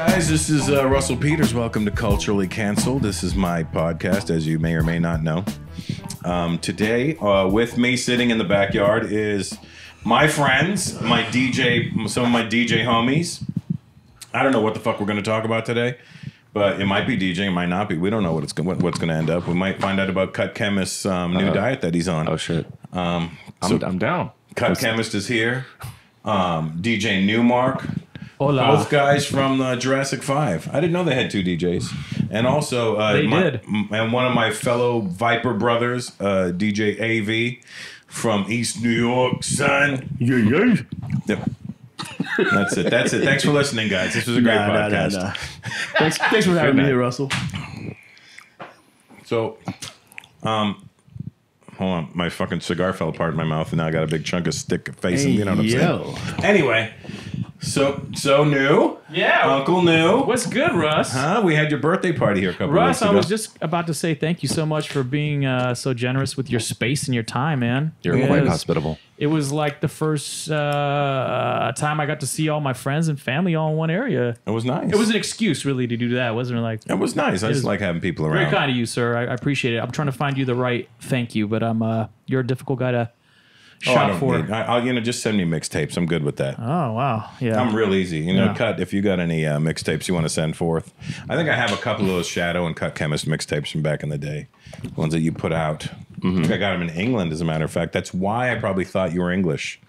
guys, this is Russell Peters. Welcome to Culturally Cancelled. This is my podcast, as you may or may not know. Today, with me sitting in the backyard is my friends, some of my DJ homies. I don't know what the fuck we're going to talk about today, but it might be DJing, it might not be. We don't know what's going to end up. We might find out about Cut Chemist's new diet that he's on. Oh shit! I'm down. Cut Chemist is here. DJ Nu-Mark. Hola. Both guys from Jurassic 5. I didn't know they had two DJs. And also, and one of my fellow Viper brothers, DJ AV from East New York, son. Yeah. Yep. That's it. Thanks for listening, guys. This was a great podcast. Nah. Thanks for having me here, Russell. So, hold on. My fucking cigar fell apart in my mouth, and now I got a big chunk of stick facing. You know what I'm saying? Anyway. So new, yeah, Uncle New. What's good, Russ? Huh? We had your birthday party here a couple Russ, weeks ago. I was just about to say thank you so much for being so generous with your space and your time, man. You're quite hospitable. It was like the first time I got to see all my friends and family all in one area. It was nice. It was an excuse, really, to do that. Wasn't it? Like it was nice. I just like having people around. Very kind of you, sir. I appreciate it. I'm trying to find you the right thank you, but you're a difficult guy to. I'll just send me mixtapes. I'm good with that. Oh wow, yeah. I'm real easy. Cut. If you got any mixtapes you want to send forth, I think I have a couple of those Shadow and Cut Chemist mixtapes from back in the day, ones that you put out. Mm-hmm. I think I got them in England, as a matter of fact. That's why I probably thought you were English.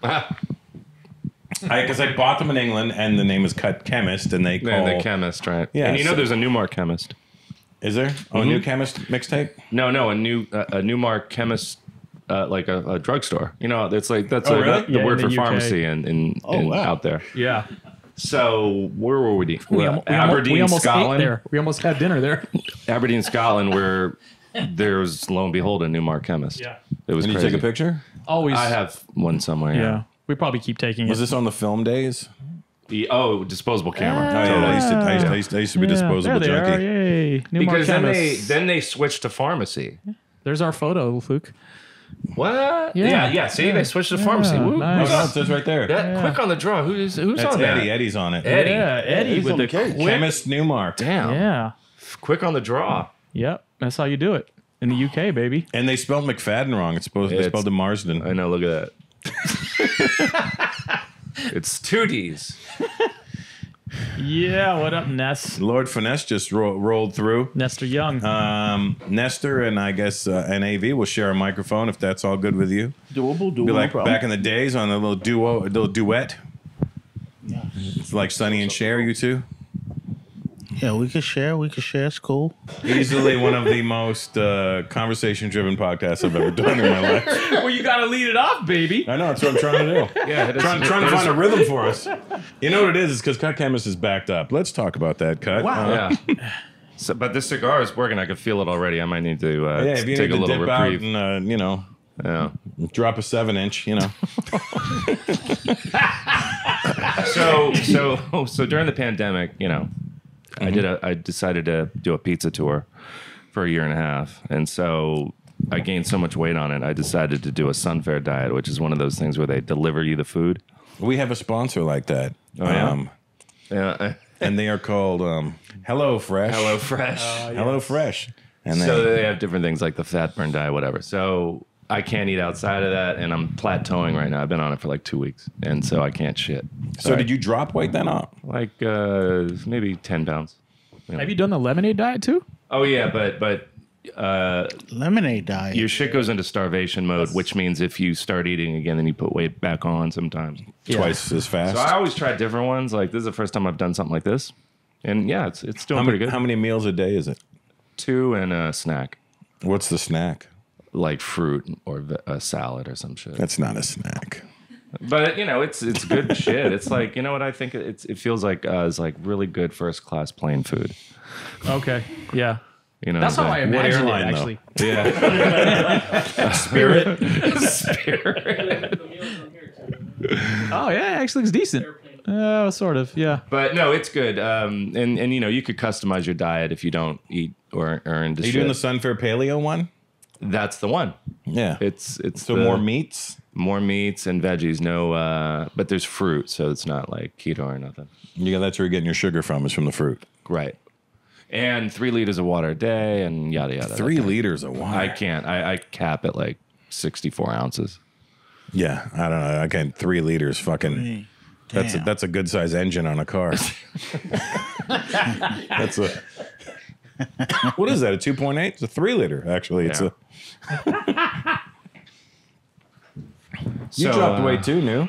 Because I bought them in England, and the name is Cut Chemist, and they call the chemist, right? Yeah, and there's a Nu-Mark Chemist. Is there? Oh, a new chemist mixtape? No, a Nu-Mark Chemist. Like a drugstore, it's like that's really? the word for UK. Pharmacy out there. Yeah. So where were we? Aberdeen, Scotland. Ate there. We almost had dinner there. Aberdeen, Scotland, where there's lo and behold a Nu-Mark Chemist. Yeah. It was. Can you crazy. take a picture? Always. I have one somewhere. Yeah. We probably keep taking Was it. this on the film days? Disposable camera. I used to be disposable there they junkie. Are. Yay. Nu-Mark Because Chemist. then they switched to pharmacy. There's our photo, Luke. What? Yeah. See, they switched to pharmacy. Woo. Nice. Oh, no, it says right there. Quick on the draw. Who's That's on that? Eddie. Eddie's on it. Eddie. Yeah, Eddie with the quick. Chemist Nu-Mark. Damn. Yeah. Quick on the draw. Yep. That's how you do it in the UK, baby. And they spelled McFadden wrong. They spelled it Marsden. I know. Look at that. It's 2 Ds. Yeah. What up, Ness? Lord Finesse just rolled through. Nestor Young. Nestor and I guess and AV will share a microphone if that's all good with you. Doable. Be like no problem. back in the days on a little duet. Yeah. It's like Sonny and Cher, you two. Yeah, we could share. It's cool. Easily one of the most conversation-driven podcasts I've ever done in my life. Well, you got to lead it off, baby. I know, that's what I'm trying to do. Yeah, trying to find a rhythm for us. You know what it is? It's because Cut Chemist is backed up. Let's talk about that, Cut. Wow. Yeah. So, but this cigar is working. I can feel it already. I might need to If you take need a to little dip reprieve. out and, Yeah. drop a 7-inch, So during the pandemic, I decided to do a pizza tour for a year and a half, and so I gained so much weight on it. I decided to do a Sunfare diet, which is one of those things where they deliver you the food. We have a sponsor like that. Oh, yeah? Yeah. And they are called Hello Fresh. Hello Fresh. Hello Fresh. And So they have different things like the fat burn diet, whatever. So I can't eat outside of that, and I'm plateauing right now. I've been on it for like 2 weeks, and so I can't shit. So did you drop weight then up? Like maybe 10 pounds. Have you done the lemonade diet too? Oh yeah, but Lemonade diet. your shit goes into starvation mode, which means if you start eating again, then you put weight back on sometimes. Twice as fast. So I always try different ones. Like this is the first time I've done something like this, and yeah, it's doing pretty good. How many meals a day is it? 2 and a snack, What's the snack? like fruit or a salad or some shit. That's not a snack. But it's good shit. It's like what I think it feels like is like really good first class plain food. Okay. Yeah. That's how I What imagined it, airline, though? actually. Yeah. Spirit. Spirit. Oh, yeah. Actually looks decent. Sort of. Yeah. But no, it's good. And you could customize your diet if you don't eat or earn. Are you doing the Sunfare Paleo one? That's the one. Yeah. It's So more meats? More meats and veggies. No, but there's fruit, so it's not like keto or nothing. Yeah, that's where you're getting your sugar from, is from the fruit. Right. And 3 liters of water a day and yada, yada. 3 liters of water? I can't. I cap at like 64 ounces. Yeah, I don't know. I can't. 3 liters, fucking. That's a good size engine on a car. That's a. What is that? A 2.8? It's a 3 liter. Actually, it's a. You dropped weight too, Nu.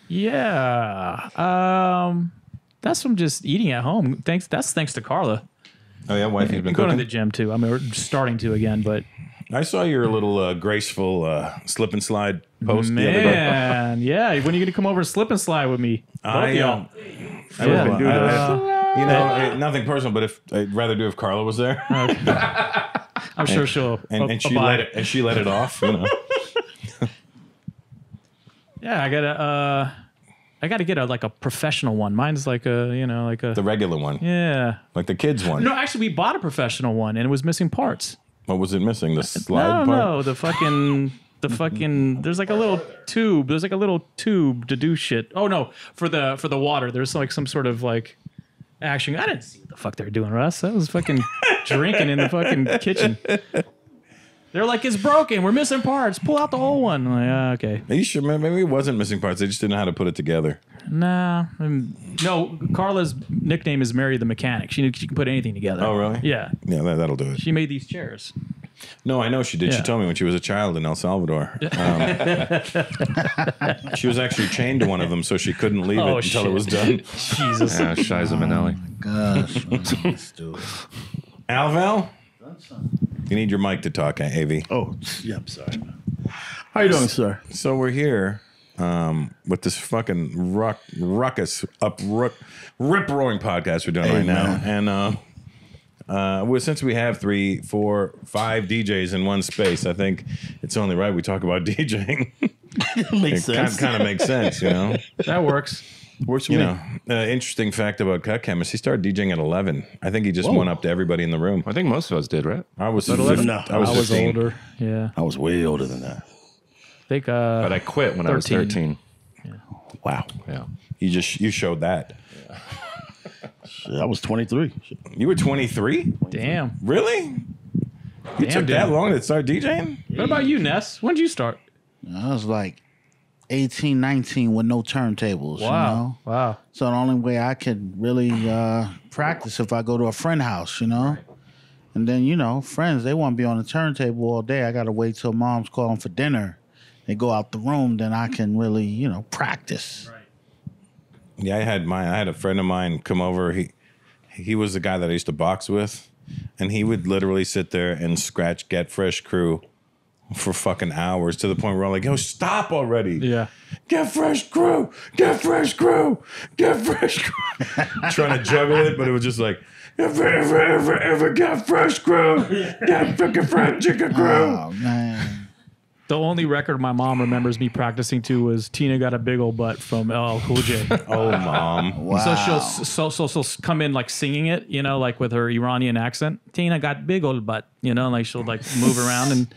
Yeah. That's from just eating at home. That's thanks to Carla. Oh yeah, wife, you've been Going cooking. to the gym too. I mean, we're starting to again, but I saw your little graceful slip and slide post the other day. man, yeah. When are you gonna come over and slip and slide with me? Both of y'all. I will do that. You know, nothing personal, but if I'd rather do if Carla was there. I'm sure she'll And she abide. let it off. You know. Yeah, I gotta get a professional one. Mine's like The regular one, yeah. like the kids one. No, actually, we bought a professional one and it was missing parts. What was it missing? The slide part? No, the fucking. There's like a little tube. There's like a little tube to do shit. Oh no, for the water. There's like some sort of like action. I didn't see what the fuck they were doing, Russ. I was fucking drinking in the fucking kitchen. They're like, it's broken. We're missing parts. Pull out the old one. I'm like, okay. Are you sure? Maybe it wasn't missing parts. They just didn't know how to put it together. Nah. No, Carla's nickname is Mary the Mechanic. She can put anything together. Oh, really? Yeah. Yeah, that'll do it. She made these chairs. No, I know she did. She Yeah. told me when she was a child in El Salvador. She was actually chained to one of them, so she couldn't leave it until it was done. Jesus. Yeah, Shiza Manelli. Gosh, let's do it. Alval, you need your mic to talk, AV. Oh, yeah, I'm sorry. How you doing, sir? So we're here with this fucking ruckus, rip-roaring podcast we're doing right now. And since we have 3, 4, 5 DJs in one space, I think it's only right we talk about DJing. Makes It sense. kind of makes sense, you know? That works. Works for You me. know, interesting fact about Cut Chemist, he started DJing at 11. I think he just went up to everybody in the room. I think most of us did, right? I was 11? 15. No, I was I was 15. older. Yeah. I was way older than that. I think But I quit when I was 13. Wow. Yeah. You showed that. Shit, I was 23. Shit. You were 23? damn. Really? You took that dude. long to start DJing? What about you, Ness? When did you start? I was like 18, 19 with no turntables, you know? Wow. So the only way I could really practice if I go to a friend house, you know? And then, you know, friends, they want to be on the turntable all day. I got to wait till mom's calling for dinner. They go out the room, then I can really, you know, practice. Right. Yeah, I had a friend of mine come over. He was the guy that I used to box with, and he would literally sit there and scratch Get Fresh Crew for fucking hours, to the point where I'm like, yo, stop already. Yeah. Get Fresh Crew, Get Fresh Crew, Get Fresh Crew. Trying to juggle it, but it was just like, ever Get Fresh Crew, Get fucking Fresh Chicken Crew. Oh, man. The only record my mom remembers me practicing to was "Tina Got a Big Ol' Butt" from LL Cool J. Oh, mom. Wow. So she'll come in like singing it, you know, like with her Iranian accent. Tina got big old butt, you know, like she'll like move around, and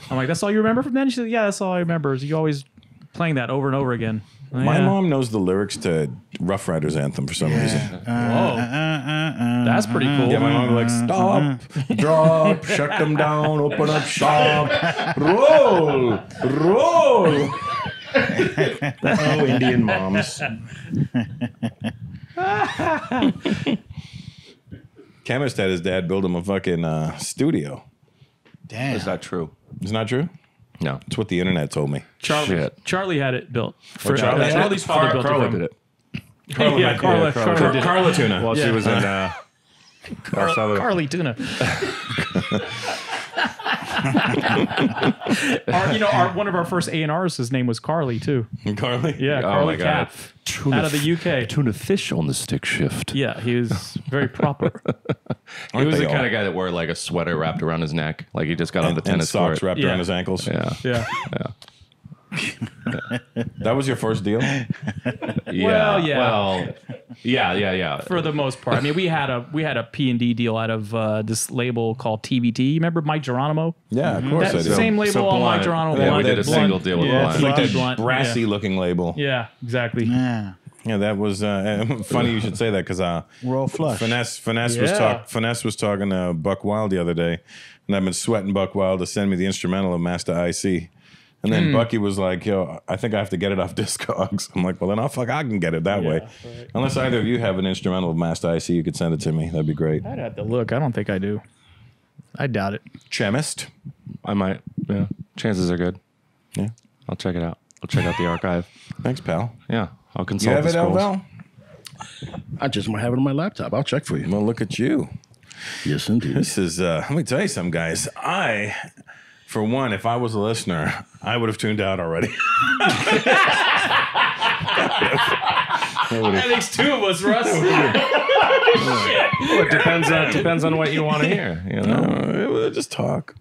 I'm like, "That's all you remember from then?" She said, "Yeah, that's all I remember. Is you always playing that over and over again." My Yeah. mom knows the lyrics to Rough Riders anthem for some reason. That's pretty cool. Yeah, my mom was like, stop, drop, shut them down, open up shop, roll. Oh, Indian moms. Chemist had his dad build him a fucking studio. Damn. Is that true? Isn't that true? No. It's what the internet told me. Charlie had it built. Charlie had it? Charlie's father built Carla it. did it. Yeah, Carla did it. Carla Tuna. While she was in El Salvador. Carly Tuna. One of our first A&Rs, his name was Carly too. Carly? Yeah, Oh Carly my God. Cap, out of the UK. Tuna fish on the stick shift. Yeah, he was very proper. He was they the kind all? of guy that wore like a sweater wrapped around his neck. Like he just got on the And tennis socks court. wrapped Yeah. around his ankles. Yeah. Yeah. That was your first deal? Yeah. Well, yeah. Well, Yeah. for the most part. I mean, we had a P&D deal out of this label called TBT. You remember Mike Geronimo? Yeah, of course I That do. same label on Mike Geronimo. Yeah, we did a Blunt. single deal with Blunt. like that Blunt. brassy looking label. Yeah, exactly. Yeah. Yeah, that was funny. You should say that because Raw flush. Finesse was talking to Buck Wild the other day, and I've been sweating Buck Wild to send me the instrumental of Master IC. And then Bucky was like, "Yo, I think I have to get it off Discogs." I'm like, "Well, then I can get it that way." Right. Unless either of you have an instrumental of Master IC, you could send it to me. That'd be great. I'd have to look. I don't think I do. I doubt it. Chemist. I might. Yeah, chances are good. Yeah. I'll check it out. I'll check out the archive. Thanks, pal. Yeah, I'll You consult have the it, schools. Val? I just might have it on my laptop. I'll check for you. Well, look at you. Yes, indeed. This is, let me tell you something, guys. For one, if I was a listener, I would have tuned out already. That makes two of us, Russ. Well, it depends on what you want to hear. You know. We'll just talk.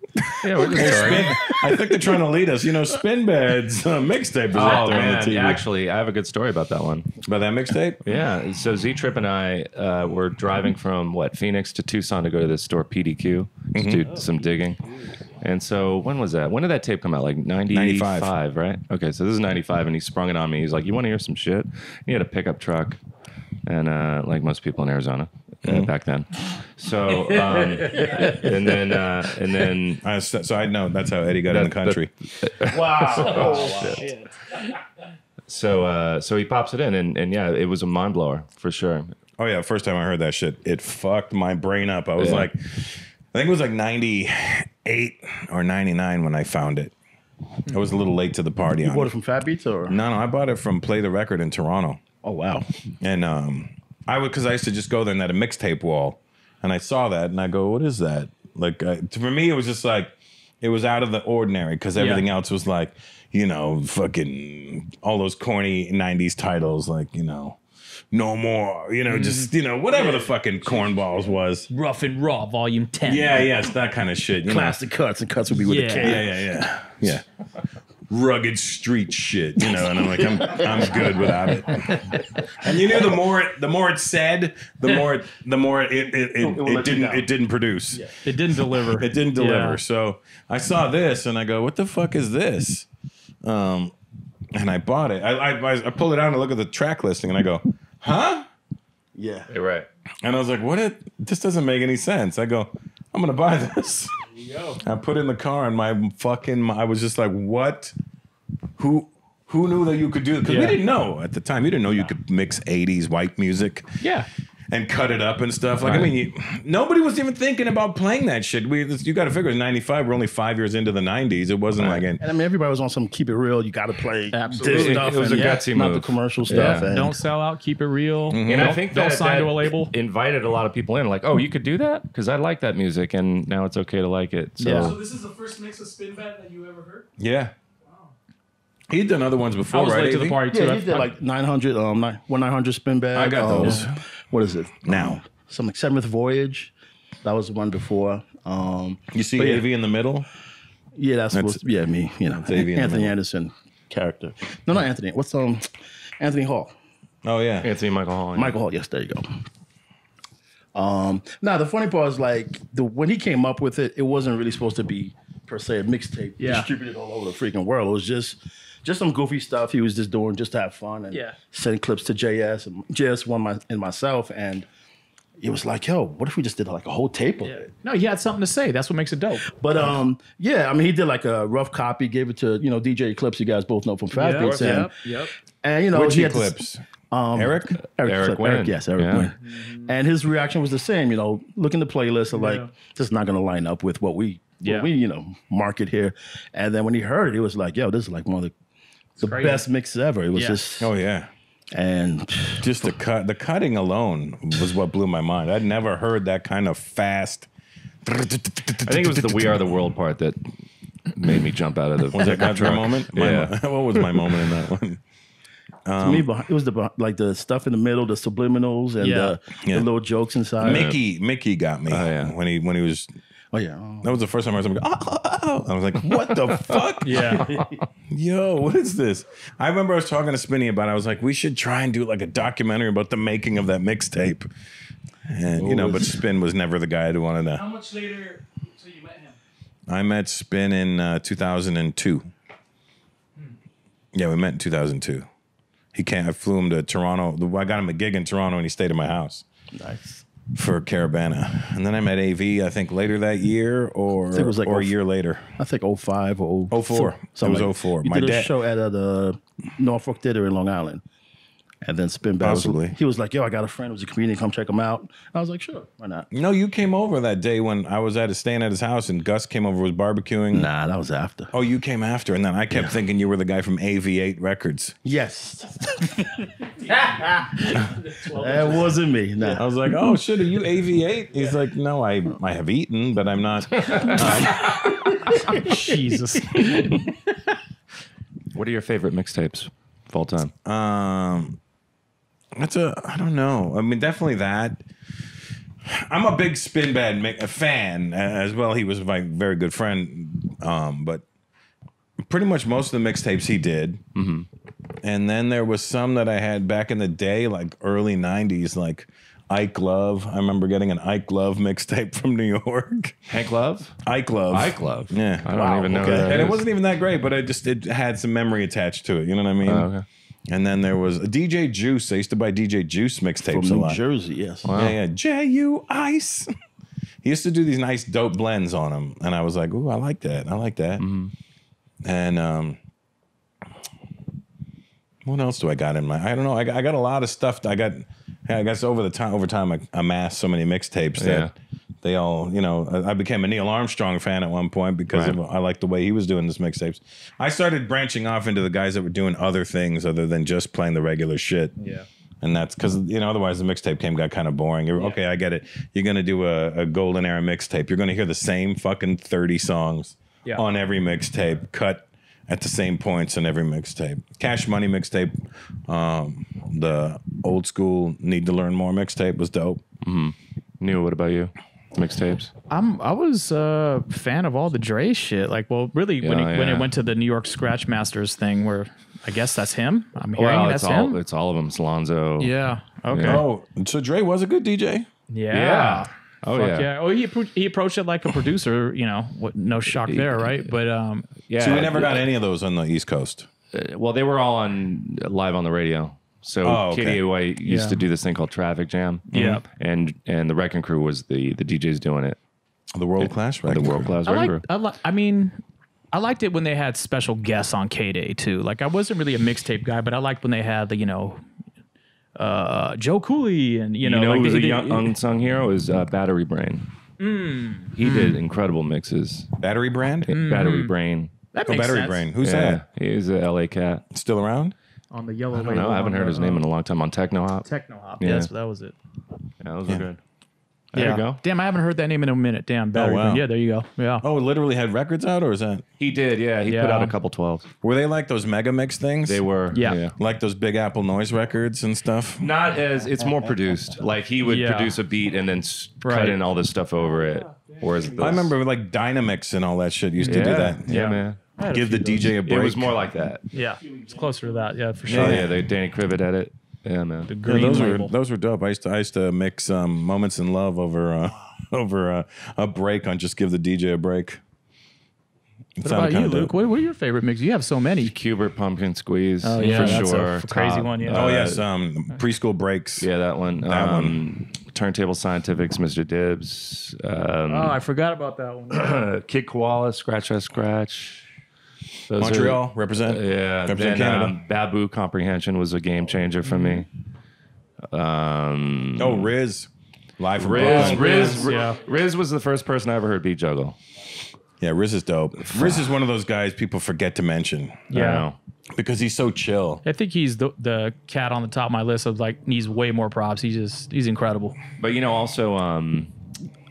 Yeah, we're just talking. I think they're trying to lead us. You know, Spinbad's mixtape is up Oh there on the man, TV. actually, I have a good story about that one. About that mixtape? Yeah, so Z Trip and I were driving from Phoenix to Tucson to go to this store PDQ to do some digging. And so when was that? When did that tape come out? Like 95, right? Okay, so this is 95, and he sprung it on me. He's like, "You want to hear some shit?" He had a pickup truck, and like most people in Arizona back then. So and then So I know that's how Eddie got in the country. So he pops it in, and yeah, it was a mind blower for sure. Oh yeah, first time I heard that shit, it fucked my brain up. I was like, I think it was like 98 or 99 when I found it. I was a little late to the party You on bought it. it from Fat Beats or? No, I bought it from Play the Record in Toronto. Oh wow. And because I used to just go there and had a mixtape wall, and I saw that, and I go, "What is that?" Like for me, it was just like it was out of the ordinary because everything else was like, you know, fucking all those corny '90s titles, like No More, just whatever the fucking cornballs was. Rough and Raw, Volume 10. Yeah, it's that kind of shit. Classic cuts, and cuts would be with a K. Yeah. Rugged street shit, and I'm like, I'm good without it. And you knew the more it said, the more it didn't produce. Yeah. It didn't deliver. It didn't deliver. Yeah. So I saw this and I go, what the fuck is this? And I bought it. I pulled it out and I look at the track listing and I go, huh? Yeah. You're right. And I was like, this doesn't make any sense. I go, I'm gonna buy this. I put it in the car and I was just like, what? Who knew that you could do it? Because we didn't know at the time. You didn't know you could mix 80s white music. Yeah. And cut it up and stuff. Like, I mean, nobody was even thinking about playing that shit. You got to figure it's 95. We're only 5 years into the 90s. It wasn't like... And I mean, everybody was on some keep it real. You got to play Absolutely. this stuff. It was a gutsy not move. the commercial stuff. Yeah. And Don't sell out. Keep it real. And I think don't that sign to a label. invited a lot of people in. Like, oh, you could do that because I like that music, and now it's okay to like it. So Yeah. So this is the first mix of Spinbad that you ever heard? Yeah. He'd done other ones before, I was right? late to the AV? party too. yeah, he did like 900, 900 Spinbad. I got those. What is it? Now. Some like Seventh Voyage. That was the one before. You see But yeah. AV in the middle? Yeah, that's me. You know, AV in the Anthony middle. Anderson character. No, not Anthony. What's Anthony Hall? Oh, yeah. Anthony Michael Hall. yeah. Michael Hall. Yes, there you go. Now the funny part is like when he came up with it, it wasn't really supposed to be per se a mixtape distributed all over the freaking world. It was just some goofy stuff he was just doing just to have fun and send clips to JS and JS1 and myself, and it was like, yo, what if we just did like a whole tape of it? No, he had something to say. That's what makes it dope. But yeah, I mean, he did like a rough copy, gave it to DJ Eclipse, you guys both know from Fat Beats, Yep. and Which he had this- Eclipse? Eric? Eric Wynn. yes, Eric Yeah. Wynn. And his reaction was the same, looking at the playlist of like, this is not going to line up with what we market here. And then when he heard it, he was like, yo, this is like one of the best mixes ever. It was just, Oh, yeah. and Just the cutting alone was what blew my mind. I'd never heard that kind of fast. I think it was the "We Are the World" part that made me jump out of the. Was that your moment? Yeah. What was my moment in that one? to me, it was the stuff in the middle, the subliminals, and the little jokes inside. Mickey got me yeah. when he was Oh yeah. That was the first time I heard someone go, oh. I was like, what the fuck? Yeah. Yo, what is this? I remember I was talking to Spinny about it. I was like, we should try and do like a documentary about the making of that mixtape. And, you know, but Spin was never the guy who wanted to. How much later so you met him? I met Spin in 2002. Yeah, we met in 2002. He came. I flew him to Toronto. I got him a gig in Toronto, and he stayed at my house. Nice. For Caravana. And then I met AV, I think, later that year or it was like a year later. I think 05 or 04. It was 04. He did a show at the Norfolk Theater in Long Island. And then Spinbad Possibly. he was like, yo, I got a friend who's a comedian. Come check him out. I was like, sure. Why not? No, you came over that day when I was staying at his house and Gus came over, was barbecuing. Nah, that was after. Oh, you came after. And then I kept thinking you were the guy from AV8 Records. Yes. That wasn't me. Nah. I was like, oh, shit, are you AV8? He's like, no, I have eaten, but I'm not. Jesus. What are your favorite mixtapes of all time? I don't know. I mean, definitely that. I'm a big Spinbad fan as well. He was my very good friend. But pretty much most of the mixtapes he did. Mm-hmm. And then there was some that I had back in the day, like early 90s, like Ike Love. I remember getting an Ike Love mixtape from New York. Hank Love? Ike Love. Ike Love. Yeah. I don't even know who that And is. it wasn't even that great, but it had some memory attached to it. You know what I mean? Oh, okay. And then there was a DJ Juice. I used to buy DJ Juice mixtapes From a lot. New Jersey, yes. Wow. Yeah. J.U. Ice. He used to do these nice dope blends on them. And I was like, ooh, I like that. Mm-hmm. And what else do I got in my? I don't know. I got a lot of stuff. I guess over time I amassed so many mixtapes that they all, you know, I became a Neil Armstrong fan at one point because I liked the way he was doing his mixtapes. I started branching off into the guys that were doing other things other than just playing the regular shit. Yeah. And that's because, you know, otherwise the mixtape game got kind of boring. Okay, I get it. You're going to do a golden era mixtape. You're going to hear the same fucking 30 songs on every mixtape, cut at the same points on every mixtape. Cash Money mixtape, the old school Need to Learn More mixtape was dope. Mm-hmm. Neil, what about you? Mixtapes? I was a fan of all the Dre shit. Like, well, really, when it went to the New York Scratch Masters thing, where I guess that's him. I'm hearing that's him. It's all of them. Slonzo. Yeah. Okay. Yeah. Oh, so Dre was a good DJ? Yeah. Oh, Fuck yeah. Oh, he approached it like a producer. You know, no shock there, right? But Yeah. So we never got any of those on the East Coast. Well, they were all live on the radio. So KDAY used to do this thing called Traffic Jam. Yeah. And the Wrecking Crew was the DJs doing it. The World Class The World Class Wrecking Crew. I liked it when they had special guests on K-Day too. Like, I wasn't really a mixtape guy, but I liked when they had the, you know, Joe Cooley and You know like who's a young unsung hero is Battery Brain. He did incredible mixes. Battery Brand? Battery Brain. that makes Battery sense. Brain. Who's that? He's a LA cat. Still around? On the yellow. I don't know. I haven't heard his name in a long time. On Techno Hop. Techno Hop. Yeah. Yes, that was it. Yeah, those are good. There you go. Damn, I haven't heard that name in a minute. Damn, Battery wow. Brain. Yeah, there you go. Yeah. Oh, it literally had records out, or is that? He did, yeah. He put out a couple 12s. Were they like those mega mix things? They were. Yeah. Like those Big Apple Noise records and stuff? Not as, it's more produced. Like he would produce a beat and then cut in all this stuff over it. Whereas I remember like Dynamix and all that shit used to do that. Yeah, man. Give the DJ a break. It was more like that. Yeah. It's closer to that. Yeah, for sure. Oh, yeah. Danny Crivet had it. Yeah, man. Yeah, those were dope. I used to mix Moments in Love over a break on Just Give the DJ a Break. What about you, Luke? What are your favorite mixes? You have so many. Cubert Pumpkin Squeeze. Oh, yeah, for that's sure. a crazy one. Yeah. Oh yes, Preschool Breaks. Yeah, that one. That one. Turntable Scientifics, Mr. Dibbs. I forgot about that one. Kid Koala, Scratch I Scratch. Those Montreal, represent. Yeah. Represent Then Canada. Babu Comprehension was a game changer for me. Riz. Live from Riz was the first person I ever heard beat juggle. Yeah, Riz is dope. Riz is one of those guys people forget to mention. Yeah. I know. Because he's so chill. I think he's the cat on the top of my list of like needs way more props. He's incredible. But you know, also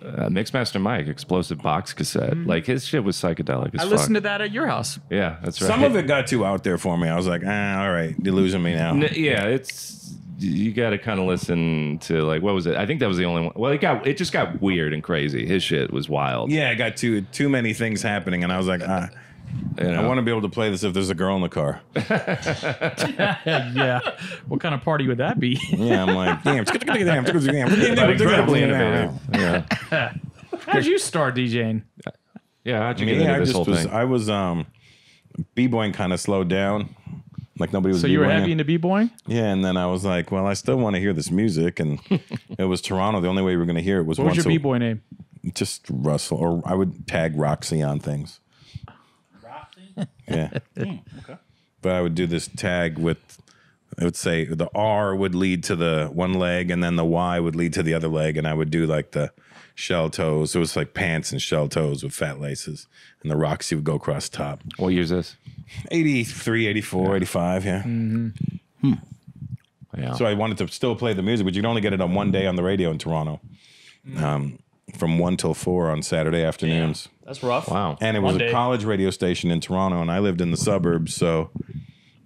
Mixmaster Mike, Explosive Box Cassette. Like his shit was psychedelic as I fuck. listened to that at your house. Yeah, that's right. Some of it got too out there for me. I was like, all right, you're losing me now. Yeah, it's you got to kind of listen to like what was it? I think that was the only one. Well, it just got weird and crazy. His shit was wild. Yeah, I got too many things happening, and I was like, I want to be able to play this if there's a girl in the car. Yeah. What kind of party would that be? Yeah, I'm like, damn. Incredibly innovative. Yeah. How did you start DJing? Yeah. How'd you get into this whole thing? I was b-boying kind of slowed down. Like nobody was. So you were heavy into b-boying? Yeah, and then I was like, well, I still want to hear this music, and it was Toronto. The only way we were going to hear it was what was your b-boy name? Just Russell, or I would tag Roxy on things. Roxy? Yeah. Okay. But I would do this tag with, I would say the R would lead to the one leg, and then the Y would lead to the other leg, and I would do like the shell toes. It was like pants and shell toes with fat laces, and the Roxy would go across the top. What year is this? 83, 84, 85, yeah. Mm-hmm. Yeah. So I wanted to still play the music, but you could only get it on one day on the radio in Toronto. From 1 till 4 on Saturday afternoons. Yeah, that's rough. Wow. And it was a college radio station in Toronto, and I lived in the suburbs, so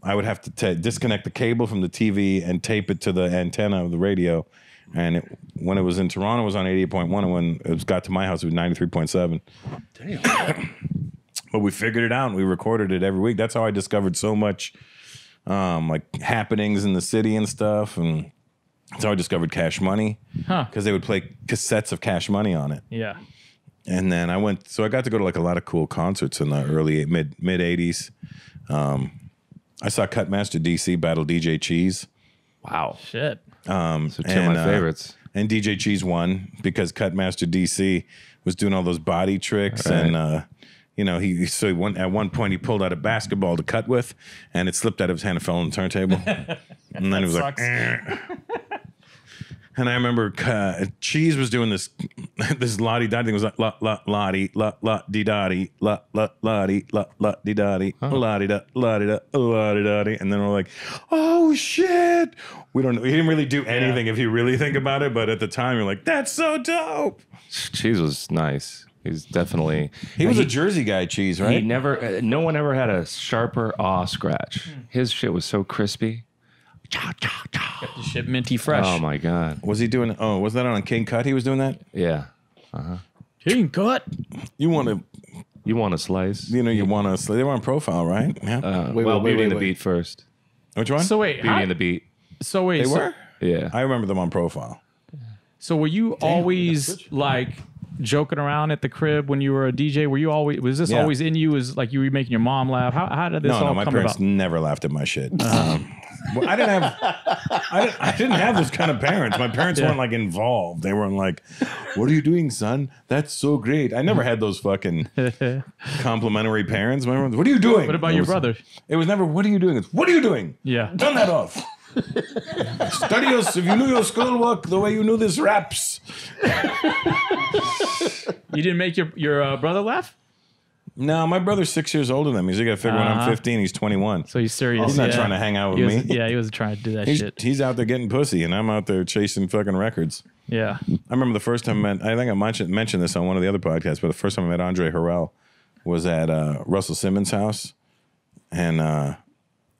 I would have to disconnect the cable from the TV and tape it to the antenna of the radio. And when it was in Toronto, it was on 88.1, and when it got to my house, it was 93.7. Damn. But we figured it out, and we recorded it every week. That's how I discovered so much like happenings in the city and stuff, and that's how I discovered Cash Money, because they would play cassettes of Cash Money on it. Yeah. And then I got to go to like a lot of cool concerts in the early mid 80s. I saw Cutmaster DC battle DJ Cheese. Wow. Shit. So two of my favorites. And DJ Cheese won because Cutmaster DC was doing all those body tricks, right. And at one point he pulled out a basketball to cut with, and it slipped out of his hand and fell on the turntable. And then he was like, and I remember Cheese was doing this la-di-da thing. It was like la-di, la-di-da-di, la-di, la-di-da-di, la-di-da, la-di-da, la-di-da-di. And then we're like, oh, shit. He didn't really do anything if you really think about it, but at the time you're like, that's so dope. Cheese was nice. He's definitely... He was a Jersey guy, Cheese, right? He never... no one ever had a sharper awe scratch. His shit was so crispy. Kept the shit minty fresh. Oh my God. Was he doing... Oh, was that on King Cut he was doing that? Yeah. King Cut? You want a slice? You want a slice. They were on Profile, right? Yeah. Beauty and the Beat first. Which one? So wait. Beauty and the Beat. So wait. They were? Yeah. I remember them on Profile. So were you always like joking around at the crib when you were a DJ? Were you always... Was this always in you? Was like you were making your mom laugh? How did this all come about? No, my parents never laughed at my shit. Well, I didn't have those kind of parents. My parents weren't like involved. They weren't like, "What are you doing, son? That's so great." I never had those fucking complimentary parents. My parents, "What are you doing?" What about your brother? It was never, "What are you doing?" It's, "What are you doing?" Yeah, turn that off. Study if you knew your schoolwork the way you knew this raps. You didn't make your brother laugh? No, my brother's 6 years older than me. So you got to figure when I'm 15, he's 21. So he's serious. He's not trying to hang out with me. Yeah, he wasn't trying to do that shit. He's out there getting pussy, and I'm out there chasing fucking records. Yeah. I remember the first time I think I mentioned this on one of the other podcasts, but the first time I met Andre Harrell was at Russell Simmons' house. And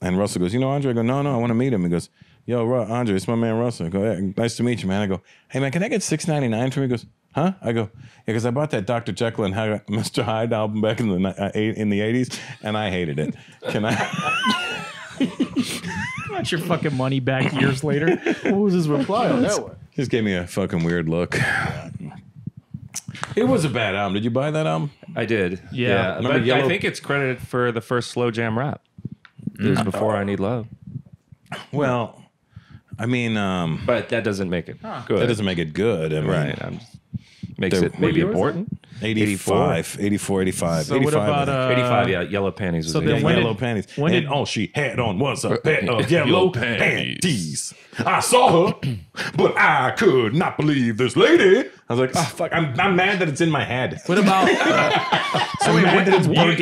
Russell goes, "You know Andre?" I go, No, I want to meet him. He goes, "Yo, Andre, it's my man Russell." I go, "Hey, nice to meet you, man." I go, "Hey, man, can I get $6.99 from you?" He goes, "Huh?" I go, "Yeah, because I bought that Dr. Jekyll and Mr. Hyde album back in the 80s, and I hated it. Can I?" Got your fucking money back years later. What was his reply on that one? Just gave me a fucking weird look. It was a bad album. Did you buy that album? I did. Yeah. But I think it's credited for the first slow jam rap. It was before I Need Love. Well, I mean... but that doesn't make it good. That doesn't make it good. I mean, right. Makes it maybe important. 85. So 85, what about 85? Yeah, Yellow Panties. Was so then when yellow panties. And all she had on was a pair of yellow panties. I saw her, but I could not believe this lady. I was like, oh, fuck, I'm mad that it's in my head. What about... so wait, when did it's burnt?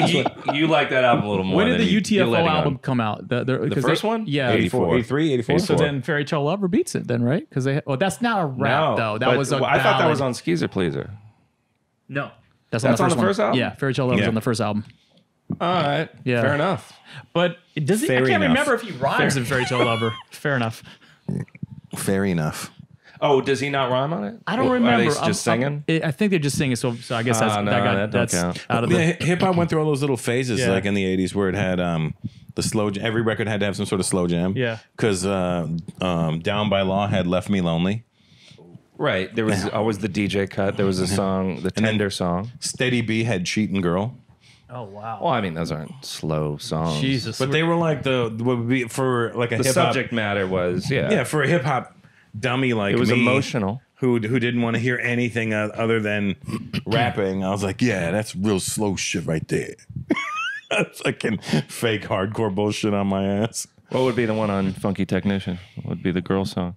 You like that album a little more. When did the UTFO album come out? The first one? Yeah. 84. 83, 84. So then Fairy Tale Lover beats it then, right? Because that's not a rap, though. That was a I thought that was on Skeezer Pleaser. No. That's on the first album? Yeah, Fairy Tale Lover was on the first album. All right. Yeah. Fair enough. But I can't remember if he rhymes in Fairy Tale Lover. Fair enough. fair enough. Oh, does he not rhyme on it? I don't Are remember. they just singing? I think they're just singing. So I guess that's no, that don't count. out of Yeah, the. hip hop went through all those little phases, Yeah. like in the '80s, where it had the slow. Every record had to have some sort of slow jam. Yeah. Because Down by Law had "Left Me Lonely." Right. There was always the DJ cut. There was a song, the Tender song. Steady B had "Cheatin' Girl." Oh wow. Well, I mean, those aren't slow songs. Jesus. But they were like what would be for like a The hip hop. subject matter was, Yeah, for a hip hop dummy like It was me, emotional. who didn't want to hear anything other than rapping. I was like, yeah, that's real slow shit right there. That's fucking fake hardcore bullshit on my ass. What would be the one on Funky Technician? What would be the girl song?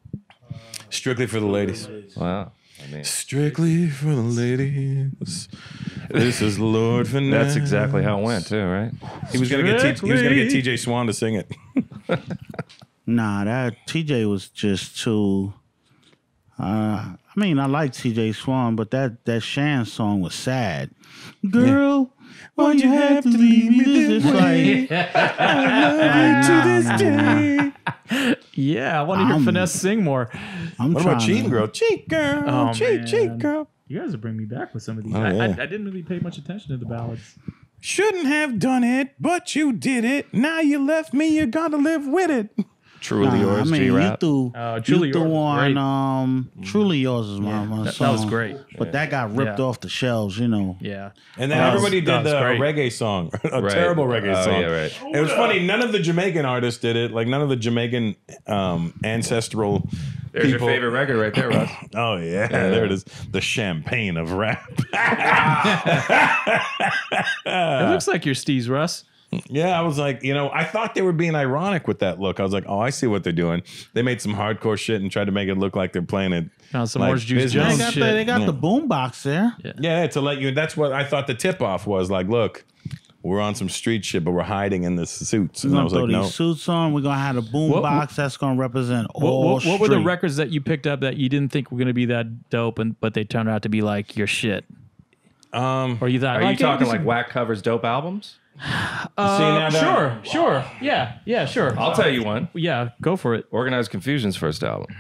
Strictly for the ladies. Wow. I mean, Strictly for the ladies. This is Lord Finesse. that's exactly how it went, too, right? He was gonna get TJ Swan to sing it. Nah, that TJ was just too. I mean, I like TJ Swan, but that Shan song was sad. Girl, why you have to leave me this way? To this day. Yeah, I want to hear Finesse sing more. What about Cheat Girl? Cheat Girl. Oh, Cheat man. Girl. You guys are bringing me back with some of these. Oh, I yeah. didn't really pay much attention to the ballads. Shouldn't have done it, but you did it. Now you left me, you gotta live with it. Truly Yours, I mean, you G-Rap. threw, Truly you threw Yours was on Truly Yours is my That song. was great. But that got ripped Yeah. off the shelves, you know. Yeah. And then That was- everybody that did was a great. reggae song, a Right. terrible reggae Oh, song. yeah, right. It was funny. None of the Jamaican artists did it. Like none of the Jamaican ancestral There's people. your favorite record right there, Russ. Oh yeah, there it is. The champagne of rap. It looks like your Steez, Russ. Yeah, I was like, I thought they were being ironic with that look. I was like, oh, I see what they're doing. They made some hardcore shit and tried to make it look like they're playing it. Found some like Orange Juice business. Jones They got, shit. they got the boom box there. Yeah, to let you. That's what I thought the tip off was. Like, look, we're on some street shit, but we're hiding in the suits. We're And I gonna was throw like, these no. suits on. We're gonna have a boom What- box that's gonna represent all What were the street. records that you picked up that you didn't think were going to be that dope, but they turned out to be like your shit? Or you thought? Are you okay, talking these like whack covers, dope albums? Sure. Yeah, sure. I'll tell you one. Yeah, go for it. Organized Confusion's first album.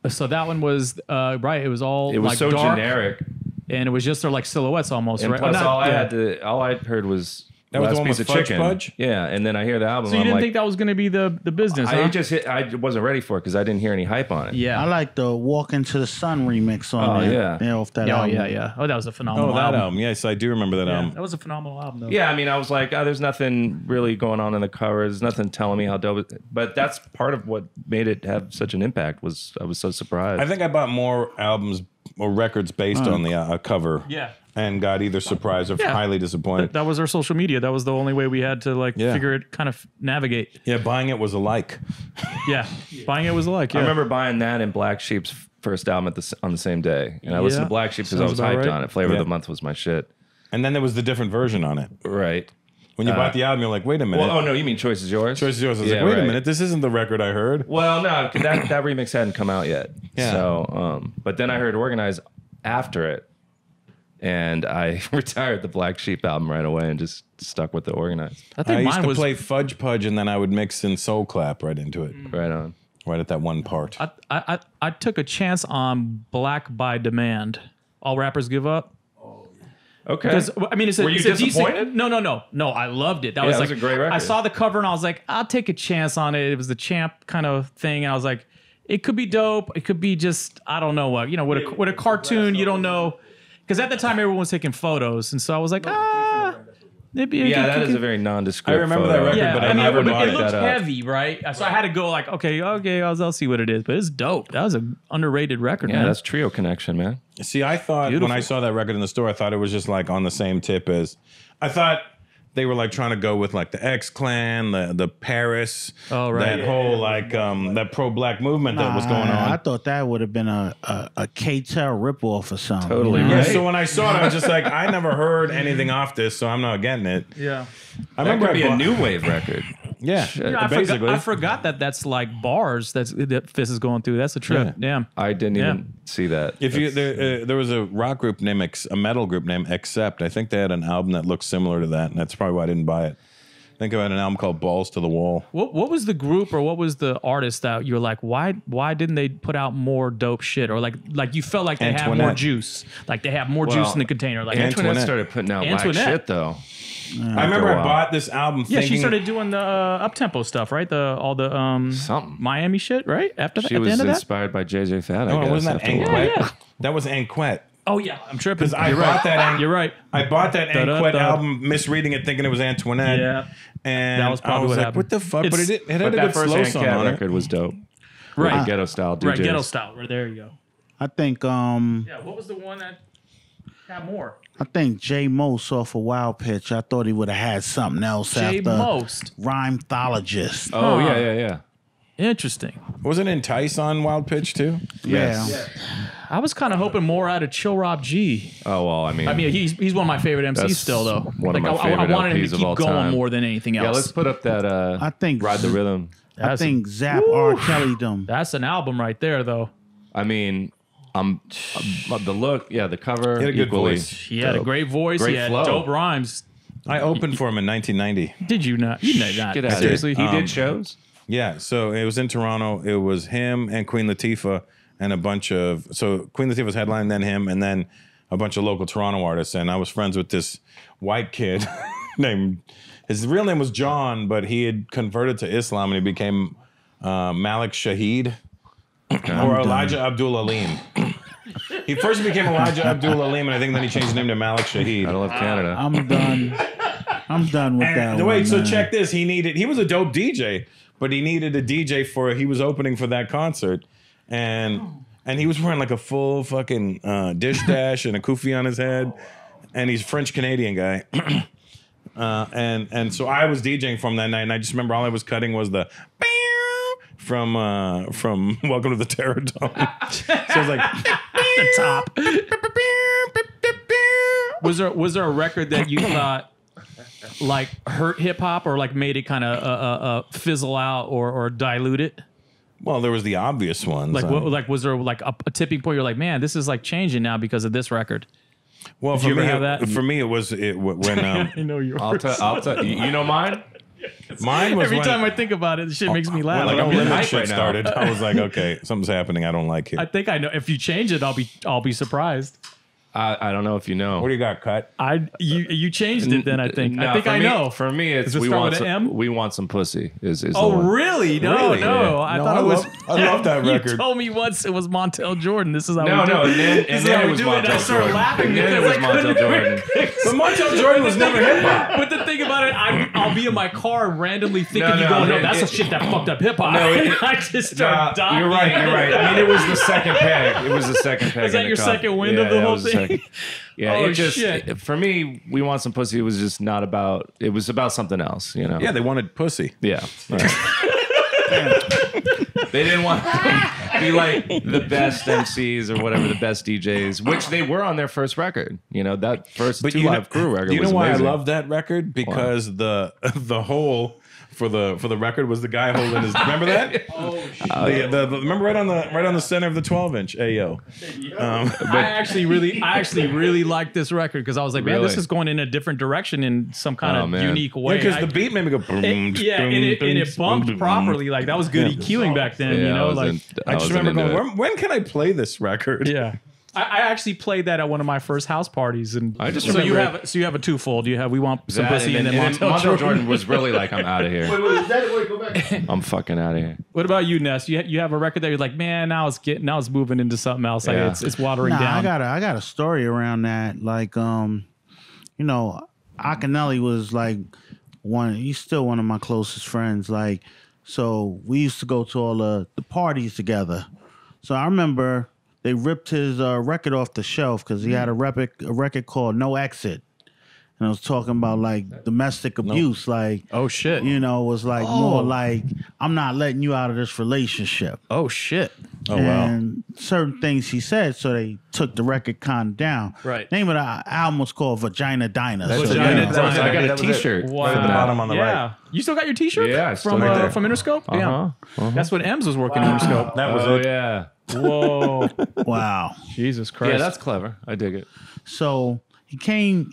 So that one was right. It was all It was like so dark, generic. and it was just their like silhouettes almost. And right? plus, Not- yeah. all I heard was That was the Last one Piece with of Fudge Chicken. Pudge? Yeah, and then I hear the album. So you I'm didn't like, think that was going to be the business? I huh? I wasn't ready for it because I didn't hear any hype on it. Yeah. I like the Walk Into the Sun remix on Oh, there. yeah. Yeah, off that Oh album. yeah. Oh, that was a phenomenal Oh, that album. album. Yes, I do remember that Yeah, album. that was a phenomenal album though. Yeah, I mean, I was like, oh, there's nothing really going on in the cover. There's nothing telling me how dope it is. But that's part of what made it have such an impact was I was so surprised. I think I bought more albums or records based on the cover. Yeah. And got either surprised or Yeah. highly disappointed. That was our social media. That was the only way we had to like Yeah. figure it, kind of navigate. Yeah, buying it was a like. Yeah, buying it was like. Yeah. I remember buying that and Black Sheep's first album on the same day. And I listened Yeah. to Black Sheep because I Sounds was about hyped right. on it. Flavor Yeah. of the Month was my shit. And then there was the different version on it. Right. When you bought the album, you're like, wait a minute. Well, oh, no, you mean Choice is Yours? Choice is yours. I was Yeah, like, wait a right. minute, this isn't the record I heard. Well, no, that remix hadn't come out yet. Yeah. So, but then I heard Organized after it, and I retired the Black Sheep album right away and just stuck with the Organized. I think I used mine to was. play Fudge Pudge, and then I would mix in Soul Clap right into it, Right on. right at that one part. I took a chance on Black by Demand. All rappers give up. Okay. Because I mean, it's a, Were you it's a disappointed? decent. No. I loved it. That Yeah, was it like was a great record. I saw the cover and I was like, I'll take a chance on it. It was the Champ kind of thing, and I was like, it could be dope. It could be just I don't know what with a cartoon. You don't know because at the time everyone was taking photos, and so I was like, maybe Yeah, that is a very nondescript I remember that photo. record, Yeah, but I I mean, never it bought looks that up. heavy, right? So I had to go like, okay, I'll see what it is. But it's dope. That was an underrated record, Yeah, man. that's Trio Connection, man. See, I thought when Beautiful. I saw that record in the store, I thought it was just like on the same tip as. I thought they were like trying to go with like the X Clan, the Paris, Oh, right. that whole like that pro black movement that was going I on. thought that would have been a K-Tel ripoff or something. Totally you know? Yeah, right. so when I saw it, I was just like, I never heard anything off this, so I'm not getting it. yeah. I That remember could be I a bought- new wave record. Yeah, basically. I forgot that that's like bars that Fizz is going through. That's a trip. Damn. I didn't even see that. If you there was a rock group named a metal group named Accept. I think they had an album that looked similar to that, and that's probably why I didn't buy it. Think about an album called Balls to the Wall. What was the group or what was the artist that you're like, why didn't they put out more dope shit? Or like you felt like they had more juice. Like they have more juice in the container. Like Antoinette started putting out whack shit though. I remember I bought this album thinking... Yeah, she started doing the up-tempo stuff, right? All the Miami shit, right? After that, she was inspired by JJ Fad, I guess. Wasn't that Anquette? That was Anquette. Oh, yeah, I'm tripping. Because I bought that... You're right. I bought that Anquette album, misreading it, thinking it was Antoinette. Yeah. And that was probably what happened. What the fuck? But it had a good slow song on it. Record was dope. Right. Ghetto style DJs. Right, ghetto style. Right, there you go. I think... Yeah, what was the one that had more? I think J Most off of Wild Pitch. I thought he would have had something else J after Most. Rhymethologist. Oh, yeah. Interesting. Wasn't Entice on Wild Pitch too? Yes. Yeah. I was kind of hoping more out of Chill Rob G. Oh, well, I mean... he's one of my favorite MCs still, though. One of my favorite I wanted him LPs to of all keep going time. more than anything else. Yeah, let's put up that I think Ride the Rhythm. I think Zap R. Kelly them. That's an album right there, though. I mean... the look, the cover. He had a good voice. He had a great voice. Great he had flow. dope rhymes. I opened for him in 1990. Did you not? You know not. Get out Seriously, He did shows? Yeah, so it was in Toronto. It was him and Queen Latifah and a bunch of... So Queen Latifah's headline, then him, and then a bunch of local Toronto artists. And I was friends with this white kid named... His real name was John, but he had converted to Islam and he became Malik Shahid or Elijah Abdul Alim. He first became Elijah Abdul Alim, and I think then he changed his name to Malik Shahid. I love Canada. I'm done. I'm done with that. Wait, so check this. He was a dope DJ, but he needed a DJ he was opening for that concert. And he was wearing like a full fucking dish dash and a kufi on his head. And he's a French Canadian guy. And so I was DJing from that night, and I just remember all I was cutting was the from Welcome to the Terror Dome. So it was like the top. Was there a record that you thought like hurt hip hop or like made it kind of fizzle out or dilute it? Well, there was the obvious ones. Like was there like a tipping point? You're like, man, this is like changing now because of this record. Well, Did you ever have that? For me, it was when I know yours. I'll tell you know mine. Mine was every when, time I think about it, the shit makes me laugh. When Like, No I'm getting Limit hype shit right now. started. I was like, okay, something's happening. I don't like it. I think I know. If you change it, I'll be surprised. I don't know if you know. What do you got, Cut? You changed it then. I think. No, I think I know. For me, it's Does it start with an M? we want some pussy. Is the Oh one. really? No, Really? no. Yeah. I No, thought it was. I love that You record. told me once it was Montel Jordan. This is how No, we do no, it. and This is then how it we was do it. And I Montel started Jordan. laughing And then it because was I couldn't Montel Jordan. But Montel Jordan was never hip hop. But the thing about it, I'll be in my car randomly thinking No, you no, going, no, it- that's it- a shit that fucked up hip hop. No, I just start dying. You're right. I mean, it was the second peg. It was the second peg. Is that in the your cup. second wind of the that whole was the thing? second. Yeah, Oh, it just shit. for me, we want some pussy. It was just not about. It was about something else, you know. Yeah, they wanted pussy. Yeah. They didn't want to be like the best MCs or whatever, the best DJs, which they were on their first record. You know, that first Two Live Crew record. Do you know was why amazing. I love that record? Because the hole for the record was the guy holding his. Remember that? Remember right on the center of the 12-inch. Ayo. I actually really liked this record because I was like, man, Really? this is going in a different direction in some kind of man. unique way. Because the beat made me go. Boom, and it bumped properly. Like that was good EQing back then. Yeah, you know, I just remember going, when can I play this record? yeah. I actually played that at one of my first house parties, and I just so you remember have you have a twofold. You have We Want Some That, Pussy, and then Montel Montel Jordan. was really like, I'm out of here. Wait, go back. I'm fucking out of here. What about you, Ness? You have a record that you're like, man, now it's moving into something else. Like Yeah. it's watering Nah, down. I got a story around that. Like, you know, Akinelli was like he's still one of my closest friends. Like, so we used to go to all the parties together. So I remember they ripped his record off the shelf because he had a record called No Exit. And I was talking about like domestic abuse, like, Oh shit. you know, it was like more like, I'm not letting you out of this relationship. Oh shit. Oh wow. And certain things he said, so they took the record kind of down. Right. Name of the album was called Vagina Diner. That's So, it. Vagina Yeah, that was it. I Diner. got a That was it. T-shirt. Wow. Right at the bottom on the right. You still got your T-shirt? Yeah, I still from got it. from Interscope. Yeah, that's when Ems was working Interscope. That was Oh it. yeah. Whoa, wow. Jesus Christ! Yeah, that's clever. I dig it. So he came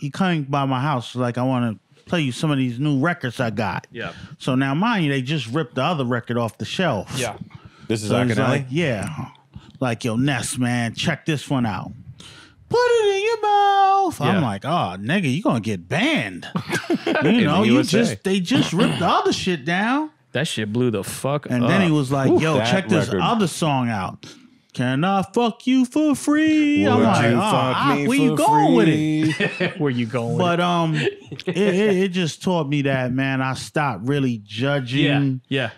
by my house, like, I want to play you some of these new records I got. Yeah. So now, mind you, they just ripped the other record off the shelf. Yeah. This is So he's Akinele? like, yeah. Like, yo, Ness, man, check this one out. Put it in your mouth. I'm Yeah. like, oh, nigga, you gonna get banned. You know, the USA. they just ripped the other shit down. That shit blew the fuck up. And then he was like, yo, that check this record. other song out. Can I fuck you for free? I'm Would like, you oh, fuck me where you for going with free? it? Where you going with But it just taught me that, man, I stopped really it? judging. Yeah.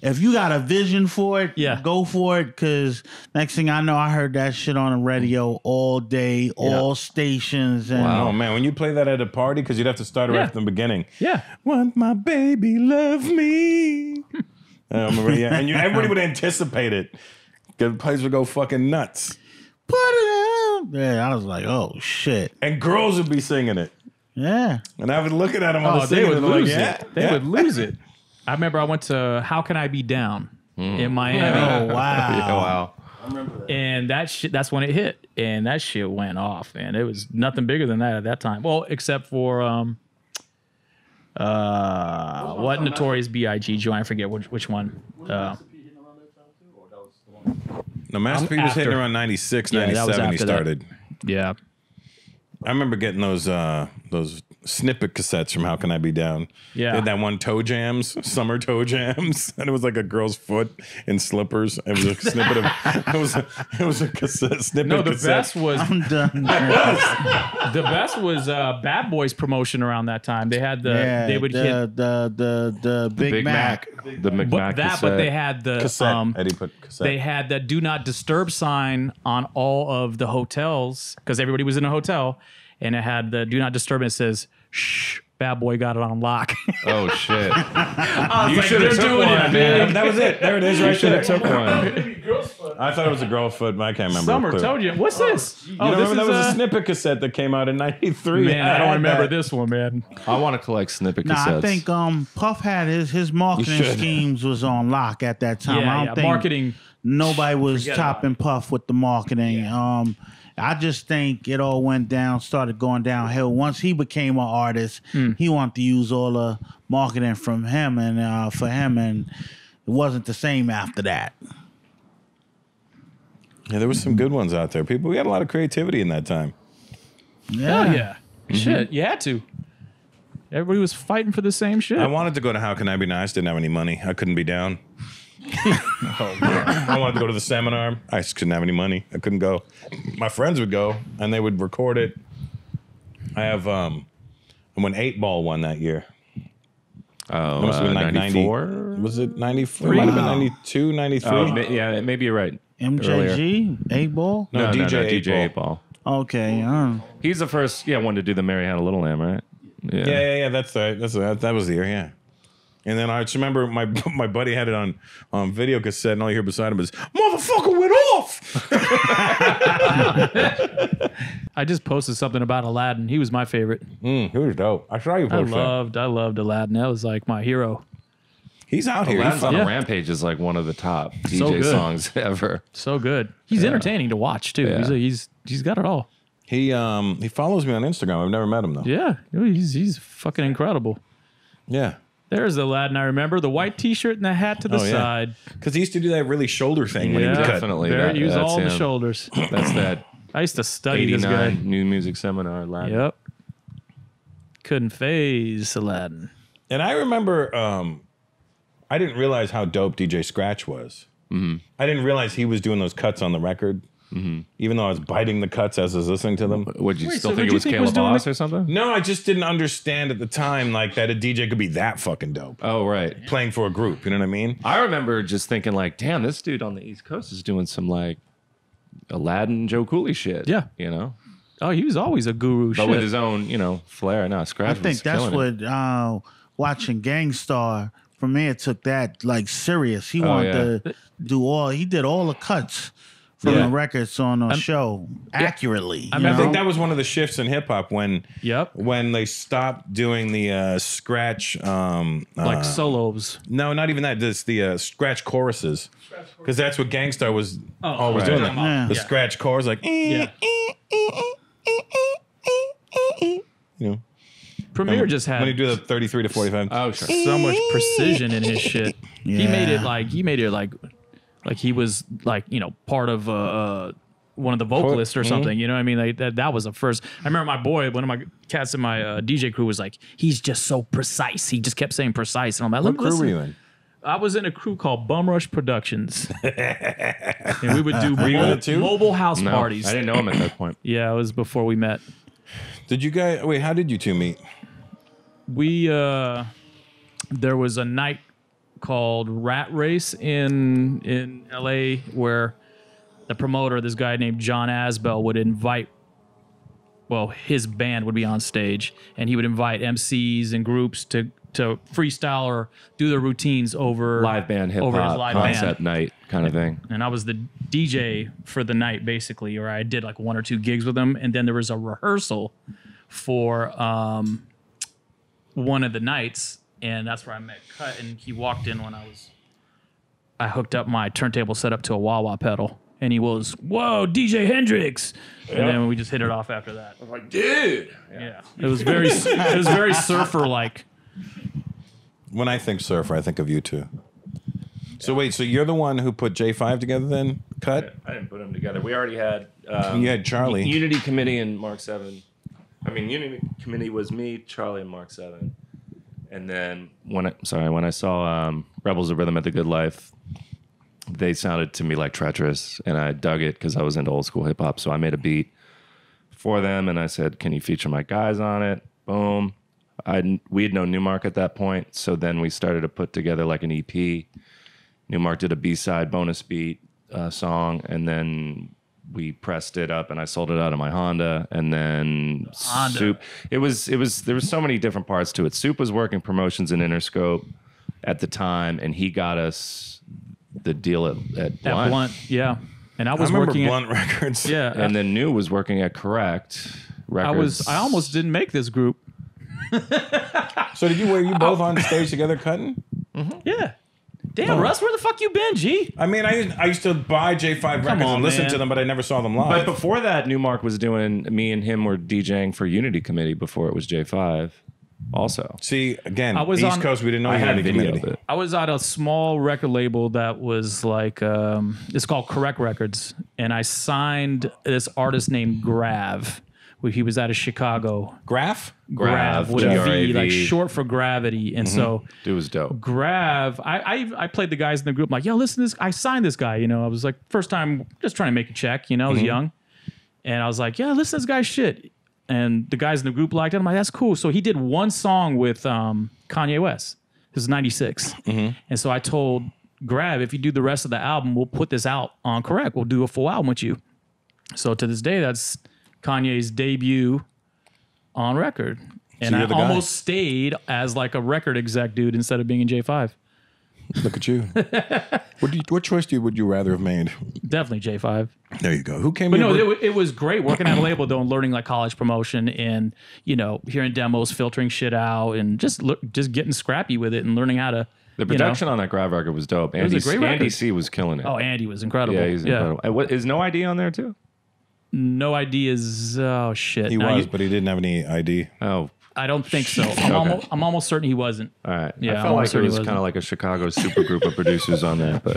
If you got a vision for it, Yeah. go for it. Cause next thing I know, I heard that shit on the radio all day, all stations. And Oh man, when you play that at a party, because you'd have to start it Yeah. right from the beginning. Yeah. Want my baby, love me. I remember, yeah, and everybody would anticipate it. The place would go fucking nuts, put it in. Yeah, I was like, oh shit. and girls would be singing it. Yeah. And I was looking at them on the Oh, they singing, would and they're lose like, yeah, it. They yeah. would lose it. I remember I went to How Can I Be Down in Miami. Oh wow. Oh wow. And that's when it hit. And that shit went off. And it was nothing bigger than that at that time. Well, except for what Notorious B.I.G. joint, I forget which one. No, Master P was hitting after. around 96, Yeah, that was 97 he after that. started. Yeah. I remember getting those snippet cassettes from How Can I Be Down. Yeah. They had that one Toe Jams, Summer Toe Jams, and it was like a girl's foot in slippers. It was a snippet of it was a cassette snippet. No, the cassette. best was I'm done. the best was Bad Boys promotion around that time. They had they would hit the Big Mac. The McMac but they had the cassette. Eddie put cassette. they had the do not disturb sign on all of the hotels because everybody was in a hotel, and it had the do not disturb, and it says shh, Bad Boy got it on lock. Oh shit! You should have took one, man. That was it. There it is, right Should there. have took one. I thought it was a girl foot, but I can't remember. Summer clearly. told you. What's this? You don't remember that was a snippet cassette that came out in '93. Man, I don't remember this one, man. I want to collect snippet Nah, cassettes. I think Puff had his marketing should. schemes was on lock at that time. I Yeah, don't think marketing. nobody was Forget topping Puff with the marketing. I just think it all went down, started going downhill. Once he became an artist, he wanted to use all the marketing from him and for him, and it wasn't the same after that. Yeah, there was some good ones out there. We had a lot of creativity in that time. Hell yeah. Shit, you had to. Everybody was fighting for the same shit. I wanted to go to How Can I Be Nice? Didn't have any money. I couldn't be down. I wanted to go to the seminar. I just couldn't have any money. I couldn't go. My friends would go, and they would record it. I have when 8 Ball won that year. Oh, It must have been like 94? 90. Was it 94? It might have been 92, 93. Yeah, maybe you're right. MJG, 8 Ball. No, DJ DJ 8 Ball. Okay, He's the first, one to do the Mary Had a Little Lamb, right? Yeah. That's right. That was the year. Yeah. And then I just remember my buddy had it on video cassette, and all you hear beside him is "Motherfucker went off." I just posted something about Aladdin. He was my favorite. He was dope. I saw you I post that. loved Aladdin. That was like my hero. He's out here. Aladdin's He's on Yeah. a Rampage is like one of the top So DJ good. songs ever. So good. He's entertaining to watch too. Yeah. He's got it all. He follows me on Instagram. I've never met him though. Yeah, he's fucking incredible. Yeah. There's Aladdin. I remember the white T-shirt and the hat to the Oh, yeah. side. Because he used to do that really shoulder thing when he would cut. Definitely. There, use that's all the him. shoulders. That's that I used to study this guy. 89 new music seminar. Aladdin. Yep. Couldn't phase Aladdin. And I remember I didn't realize how dope DJ Scratch was. Mm-hmm. I didn't realize he was doing those cuts on the record. Mm-hmm. Even though I was biting the cuts as I was listening to them. Would you Wait, still so think who'd it was you think was Caleb doing Boss the- or something? No, I just didn't understand at the time like that a DJ could be that fucking dope. Oh, right. Playing for a group, you know what I mean? I remember just thinking like, damn, this dude on the East Coast is doing some like Aladdin Joe Cooley shit. Yeah. You know? Oh, he was always a guru. But shit. with his own, flair. No, Scratch I think was that's killing it. what watching Gangstar for me. It took that like serious. He wanted to do all. He did all the cuts from the records on a show accurately. I you I know? think that was one of the shifts in hip hop when Yep. when they stopped doing the scratch Like solos. no, not even that. Just the scratch choruses, because that's what Gangstar was always right. doing. Yeah. The scratch chorus, like Yeah. you know. Premier just had when you do the 33 to 45. Oh, sure. so much precision in his shit. He made it like he was like, you know, part of one of the vocalists or something. You know what I mean? Like that was the first. I remember my boy, one of my cats in my DJ crew was like, he's just so precise. He just kept saying precise. And I'm like, What crew were you in? I was in a crew called Bum Rush Productions. And we would do mobile house parties. I didn't know him at that point. Yeah, it was before we met. Did you guys, wait, how did you two meet? We, there was a night called Rat Race in LA where the promoter, this guy named John Asbell, would invite, well, his band would be on stage, and he would invite MCs and groups to freestyle or do their routines over Live band, hip over his hop, live concept band. night kind of thing. And I was the DJ for the night, basically, or I did like 1 or 2 gigs with him, and then there was a rehearsal for one of the nights, and that's where I met Cut, and he walked in when I hooked up my turntable setup to a wah-wah pedal. And he was, whoa, DJ Hendrix. And then we just hit it off after that. I was like, dude. Yeah. It was very surfer-like. When I think surfer, I think of you two. So wait, so you're the one who put J5 together then? Cut? I didn't put them together. We already had You had Charlie. Unity Committee and Mark 7. I mean, Unity Committee was me, Charlie, and Mark 7. And then when I saw Rebels of Rhythm at the Good Life, they sounded to me like Treacherous, and I dug it because I was into old school hip hop. So I made a beat for them, and I said, "Can you feature my guys on it?" Boom. We had no Nu-Mark at that point, so then we started to put together like an EP. Nu-Mark did a B-side bonus beat song, and then we pressed it up, and I sold it out of my Honda, and then Soup. There was so many different parts to it. Soup was working promotions in Interscope at the time, and he got us the deal at Blunt. Yeah. And I was remember working Blunt Records. Yeah. And then Nu was working at Correct Records. I almost didn't make this group. So were you both on stage together cutting? Yeah. Damn, Russ, where the fuck you been, G? I mean, I used to buy J5 records and listen to them, but I never saw them live. But before that, Nu-Mark was doing, me and him were DJing for Unity Committee before it was J5 also. See, again, I was East on- Coast, we didn't know I you had had a video community. of it. I was at a small record label that was like, it's called Correct Records. And I signed this artist named Grav. He was out of Chicago. Graph? Grav with a V, G-R-A-V. like short for gravity. And so Dude was dope. Grav, I played the guys in the group. I'm like, yo, listen to this. I signed this guy. You know, I was like, first time just trying to make a check. You know, I was young. And I was like, yeah, listen to this guy's shit. And the guys in the group liked it. I'm like, that's cool. So he did one song with Kanye West. This is 96. And so I told Grav, if you do the rest of the album, we'll put this out on Correct. We'll do a full album with you. So to this day, that's Kanye's debut on record. And I you're the guy. almost stayed as like a record exec dude instead of being in J5. Look at you. What choice would you rather have made? Definitely J5. There you go. Who came But in? no, it was great working at a label though and learning like college promotion and, you know, hearing demos, filtering shit out and just getting scrappy with it and learning how to, The production on that Grav record was dope. was a great record. Andy C was killing it. Oh, Andy was incredible. Yeah, he's incredible. And is No ID on there too? No ideas. Oh shit. He Now was, but he didn't have any ID. Oh, I don't think so. I'm almost certain he wasn't. all right. Yeah, I I'm felt like sure it he was wasn't. kind of like a Chicago super group of producers on there, but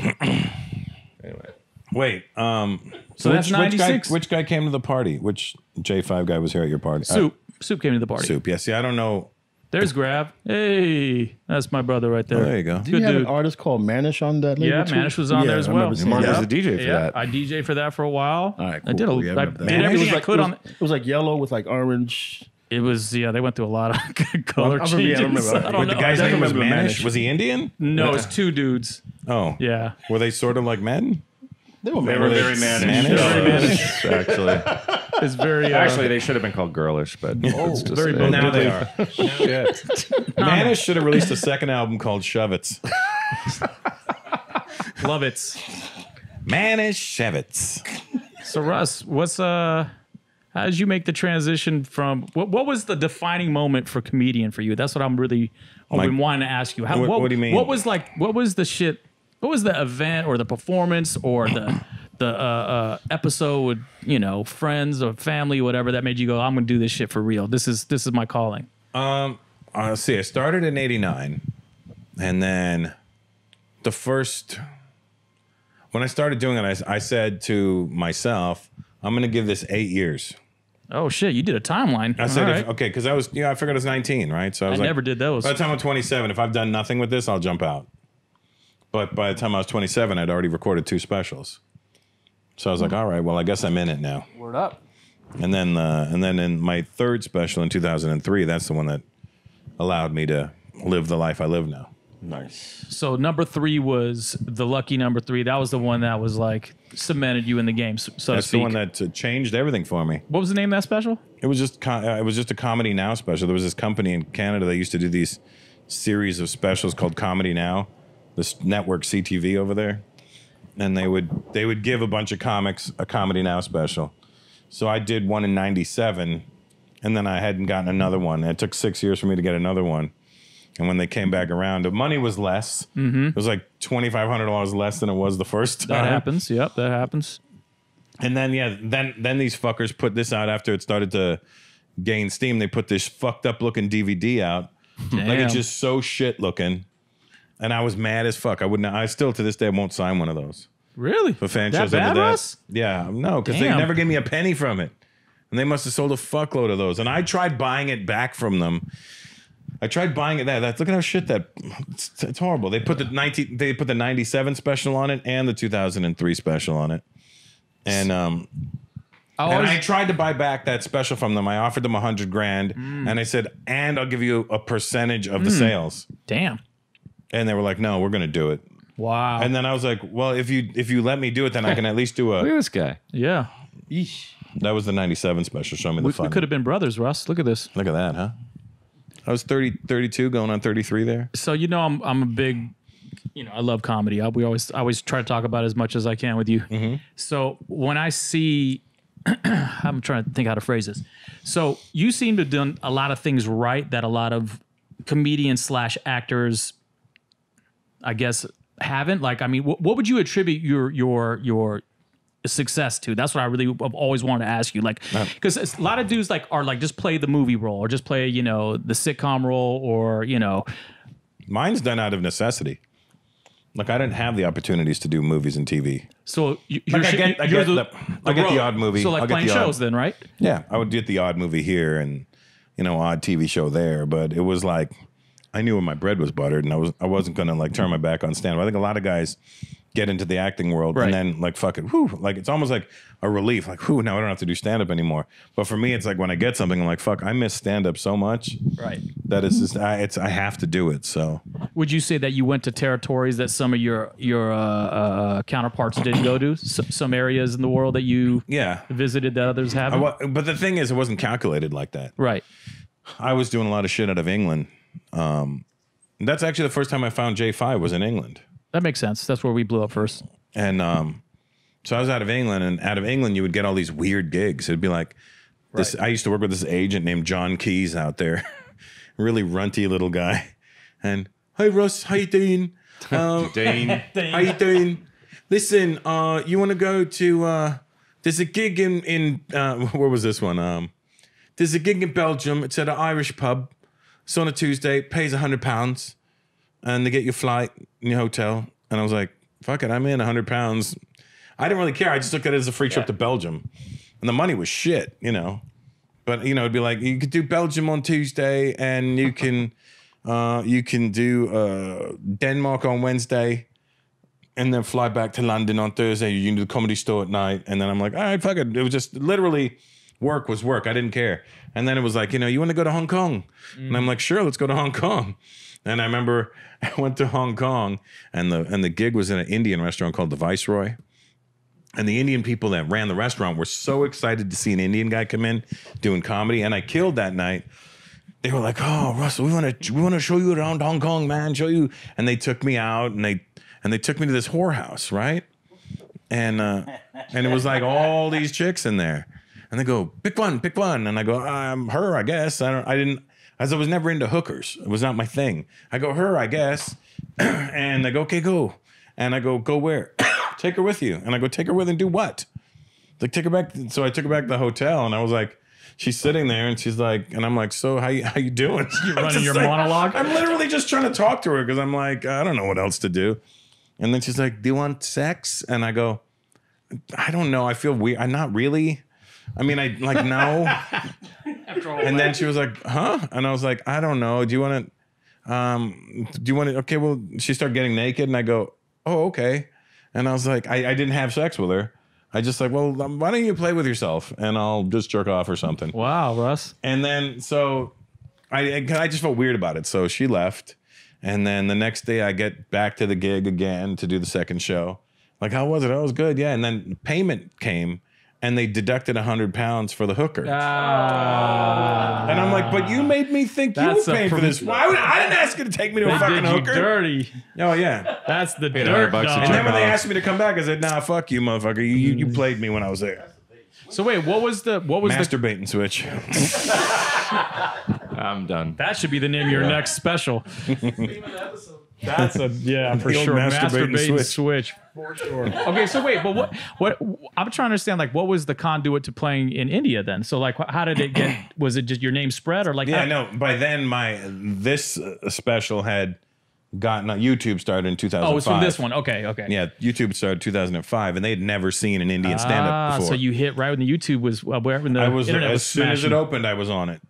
anyway. Wait. So that's 96. Which guy came to the party? Which J5 guy was here at your party? Soup came to the party. Soup. Yeah. See, I don't know. There's Grav. Hey, that's my brother right there. Oh, there you go. Did Good you have dude. an artist called Manish on that label Yeah, too? Manish was on there as I well. remember seeing Mark that. was the DJ for Yeah, that. I DJ'd for that for a while. All right, I did cool. Yeah, I I remember did that. everything I Like- could it on was, it was like yellow with like orange. it. Was they went through a lot of color I remember- changes. yeah, I remember. I don't Wait, the know. guy's I name was remember Manish. Manish. Was he Indian? No, it's two dudes. Oh. Yeah. Were they sort of like men? They were They were very Manish? manish. Actually. It's very Actually, they should have been called girlish, but it's just very it. Now they are. Manish should have released a second album called Shovets. love it. Manish Shovets. So Russ, how did you make the transition from what was the defining moment for comedian for you? That's what I've been wanting to ask you. What do you mean? What was the shit? What was the event or the performance or the episode with, you know, friends or family, whatever that made you go, I'm gonna do this shit for real. This is my calling. Let's see. I started in '89, and then when I started doing it, I said to myself, I'm going to give this 8 years. Oh shit! You did a timeline. I said, okay, because I figured I was 19, right? So I was never did those. By the time I'm 27, if I've done nothing with this, I'll jump out. But by the time I was 27, I'd already recorded 2 specials. So I was like, all right, well, I guess I'm in it now. Word up. And then in my 3rd special in 2003, that's the one that allowed me to live the life I live now. Nice. So number 3 was the lucky number 3. That was the one that was like cemented you in the game, so to speak. That's the one that changed everything for me. What was the name of that special? It was just a Comedy Now special. There was this company in Canada that used to do these series of specials called Comedy Now, this network CTV over there, and they would give a bunch of comics a Comedy Now special. So I did one in '97, and then I hadn't gotten another one. It took 6 years for me to get another one. And when they came back around, the money was less. Mm-hmm. It was like $2,500 less than it was the first time. That happens. Yep, that happens. And then then these fuckers put this out after it started to gain steam. They put this fucked up looking DVD out. Damn. Like it's just so shit looking. And I was mad as fuck. I still to this day won't sign one of those. Really? For fan that shows bad, under that. Russ? Yeah, no, because they never gave me a penny from it. And they must have sold a fuckload of those. And I tried buying it back from them. I tried buying it look at how shit that it's horrible. They put the 97 special on it and the 2003 special on it. And I tried to buy back that special from them. I offered them $100,000 and I said, and I'll give you a percentage of the sales. Damn. And they were like, no, we're going to do it. Wow. And then I was like, well, if you let me do it, then I can at least do a. Look at this guy. Yeah. Eesh. That was the 97 special. Show me the fun. We could have been brothers, Russ. Look at this. Look at that, huh? I was 32 going on 33 there. So, I'm a big, I love comedy. I always try to talk about it as much as I can with you. Mm-hmm. So when I see, I'm trying to think how to phrase this. So you seem to have done a lot of things right that a lot of comedians / actors, I guess, haven't. Like, I mean, what would you attribute your success to? That's what I really have always wanted to ask you. Like, because a lot of dudes are just play the movie role or just play, the sitcom role or, Mine's done out of necessity. Like, I didn't have the opportunities to do movies and TV. So I get the odd movie. So like playing shows then, right? Yeah, I would get the odd movie here and, odd TV show there. But it was like, I knew when my bread was buttered and I wasn't going to turn my back on stand-up. I think a lot of guys get into the acting world and then fuck it, whew, it's almost like a relief, whew, now I don't have to do stand-up anymore. But for me, it's like when I get something, I'm like, fuck, I miss stand-up so much, right? That it's just I have to do it. So would you say that you went to territories that some of your counterparts didn't go to? Some areas in the world that you visited that others haven't? But the thing is, it wasn't calculated like that. Right. I was doing a lot of shit out of England. That's actually the first time I found J5 was in England. That makes sense. That's where we blew up first. And so I was out of England, and out of England, you would get all these weird gigs. It'd be like this. I used to work with this agent named John Keys out there, really runty little guy. And hey, Russ, how you doing? Dane. How you doing? Listen, you want to go to? There's a gig in where was this one? There's a gig in Belgium. It's at an Irish pub. It's on a Tuesday. It pays £100. And they get your flight and your hotel. And I was like, fuck it, I'm in £100. I didn't really care. I just took it as a free trip to Belgium. And the money was shit, But, it'd be like, you could do Belgium on Tuesday and you can do Denmark on Wednesday and then fly back to London on Thursday. You can do the Comedy Store at night. And then I'm like, all right, fuck it. It was just literally work was work. I didn't care. And then it was like, you want to go to Hong Kong? And I'm like, sure, let's go to Hong Kong. And I remember I went to Hong Kong, and the gig was in an Indian restaurant called the Viceroy. And the Indian people that ran the restaurant were so excited to see an Indian guy come in doing comedy, and I killed that night. They were like, "Oh, Russell, we want to show you around Hong Kong, man. Show you." And they took me out, and they took me to this whorehouse, right? And it was like all these chicks in there, and they go, "Pick one," and I go, "Her, I guess." As I was never into hookers. It was not my thing. I go, her, I guess. And they go, okay, go. And I go where? Take her with you. And I go, take her with and do what? Like, take her back. So I took her back to the hotel, and I was like, she's sitting there and she's like, and I'm like, so how you doing? You're running your monologue? I'm literally just trying to talk to her because I'm like, I don't know what else to do. And then she's like, do you want sex? And I go, I don't know. I feel weird. I'm not really. I mean, I like, no. And then she was like, huh? And I was like, I don't know. Do you want to, okay, well, she started getting naked and I go, oh, okay. And I was like, I didn't have sex with her. I just like, well, why don't you play with yourself and I'll just jerk off or something. Wow, Russ. And then, so I just felt weird about it. So she left. And then the next day I get back to the gig again to do the second show. Like, how was it? Oh, it was good. Yeah. And then payment came and they deducted £100 for the hooker. And I'm like, but you made me think you were paying for this. I didn't ask you to take me to a fucking hooker. Dirty. Oh, yeah. That's the dirt. And then when they asked me to come back, I said, nah, fuck you, motherfucker. You played me when I was there. So wait, what was Masturbate and switch. I'm done. That should be the name of your next special. That's for sure. Masturbate and switch. For sure. Okay, so wait, but what I'm trying to understand, like, what was the conduit to playing in India then? So like, how did it get? Was it just your name spread or like? Yeah, no. By then, this special had gotten YouTube started in 2005. Oh, it's from this one. Okay. Yeah, YouTube started in 2005, and they'd never seen an Indian stand-up before. So you hit right when the YouTube was when the internet was as soon as it opened, I was on it.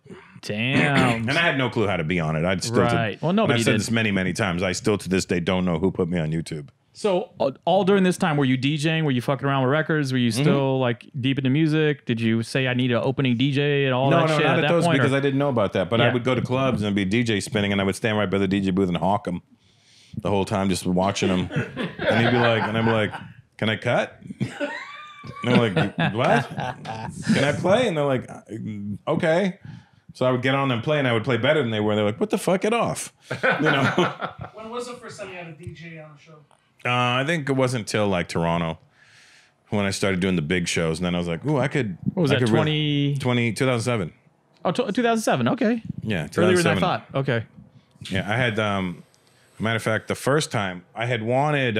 Damn. And I had no clue how to be on it. I'd still Well, nobody I've said this many times. I still to this day don't know who put me on YouTube. So all during this time, were you DJing? Were you fucking around with records? Were you still like deep into music? Did you say I need an opening DJ and all that shit? No, not at those point, because I didn't know about that. But I would go to clubs and be DJ spinning, and I would stand right by the DJ booth and hawk him the whole time, just watching him. And he'd be like, and I'm like, can I cut? And they're like, what? Can I play? And they're like, okay. So I would get on and play, and I would play better than they were. They're like, what the fuck? Get off. You know? When was the first time you had a DJ on a show? I think it wasn't till like Toronto when I started doing the big shows. And then I was like, ooh, I could. What was that, 2007. Oh, 2007. Okay. Yeah, 2007. Earlier than I thought. Okay. Yeah, I had, matter of fact, the first time I had wanted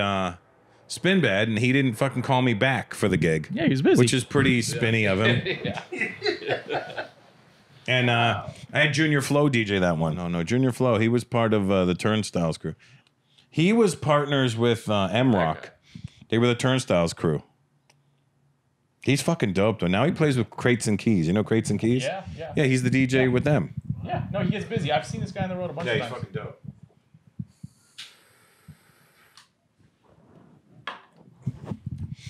Spinbad, and he didn't fucking call me back for the gig. Yeah, he was busy. Which is pretty spinny of him. And I had Junior Flow DJ that one. Oh, no, Junior Flow. He was part of the Turnstiles crew. He was partners with M-Rock. They were the Turnstiles crew. He's fucking dope, though. Now he plays with Crates and Keys. You know Crates and Keys? Yeah. Yeah, he's the DJ with them. Yeah, no, he gets busy. I've seen this guy on the road a bunch of times. Yeah, he's fucking dope.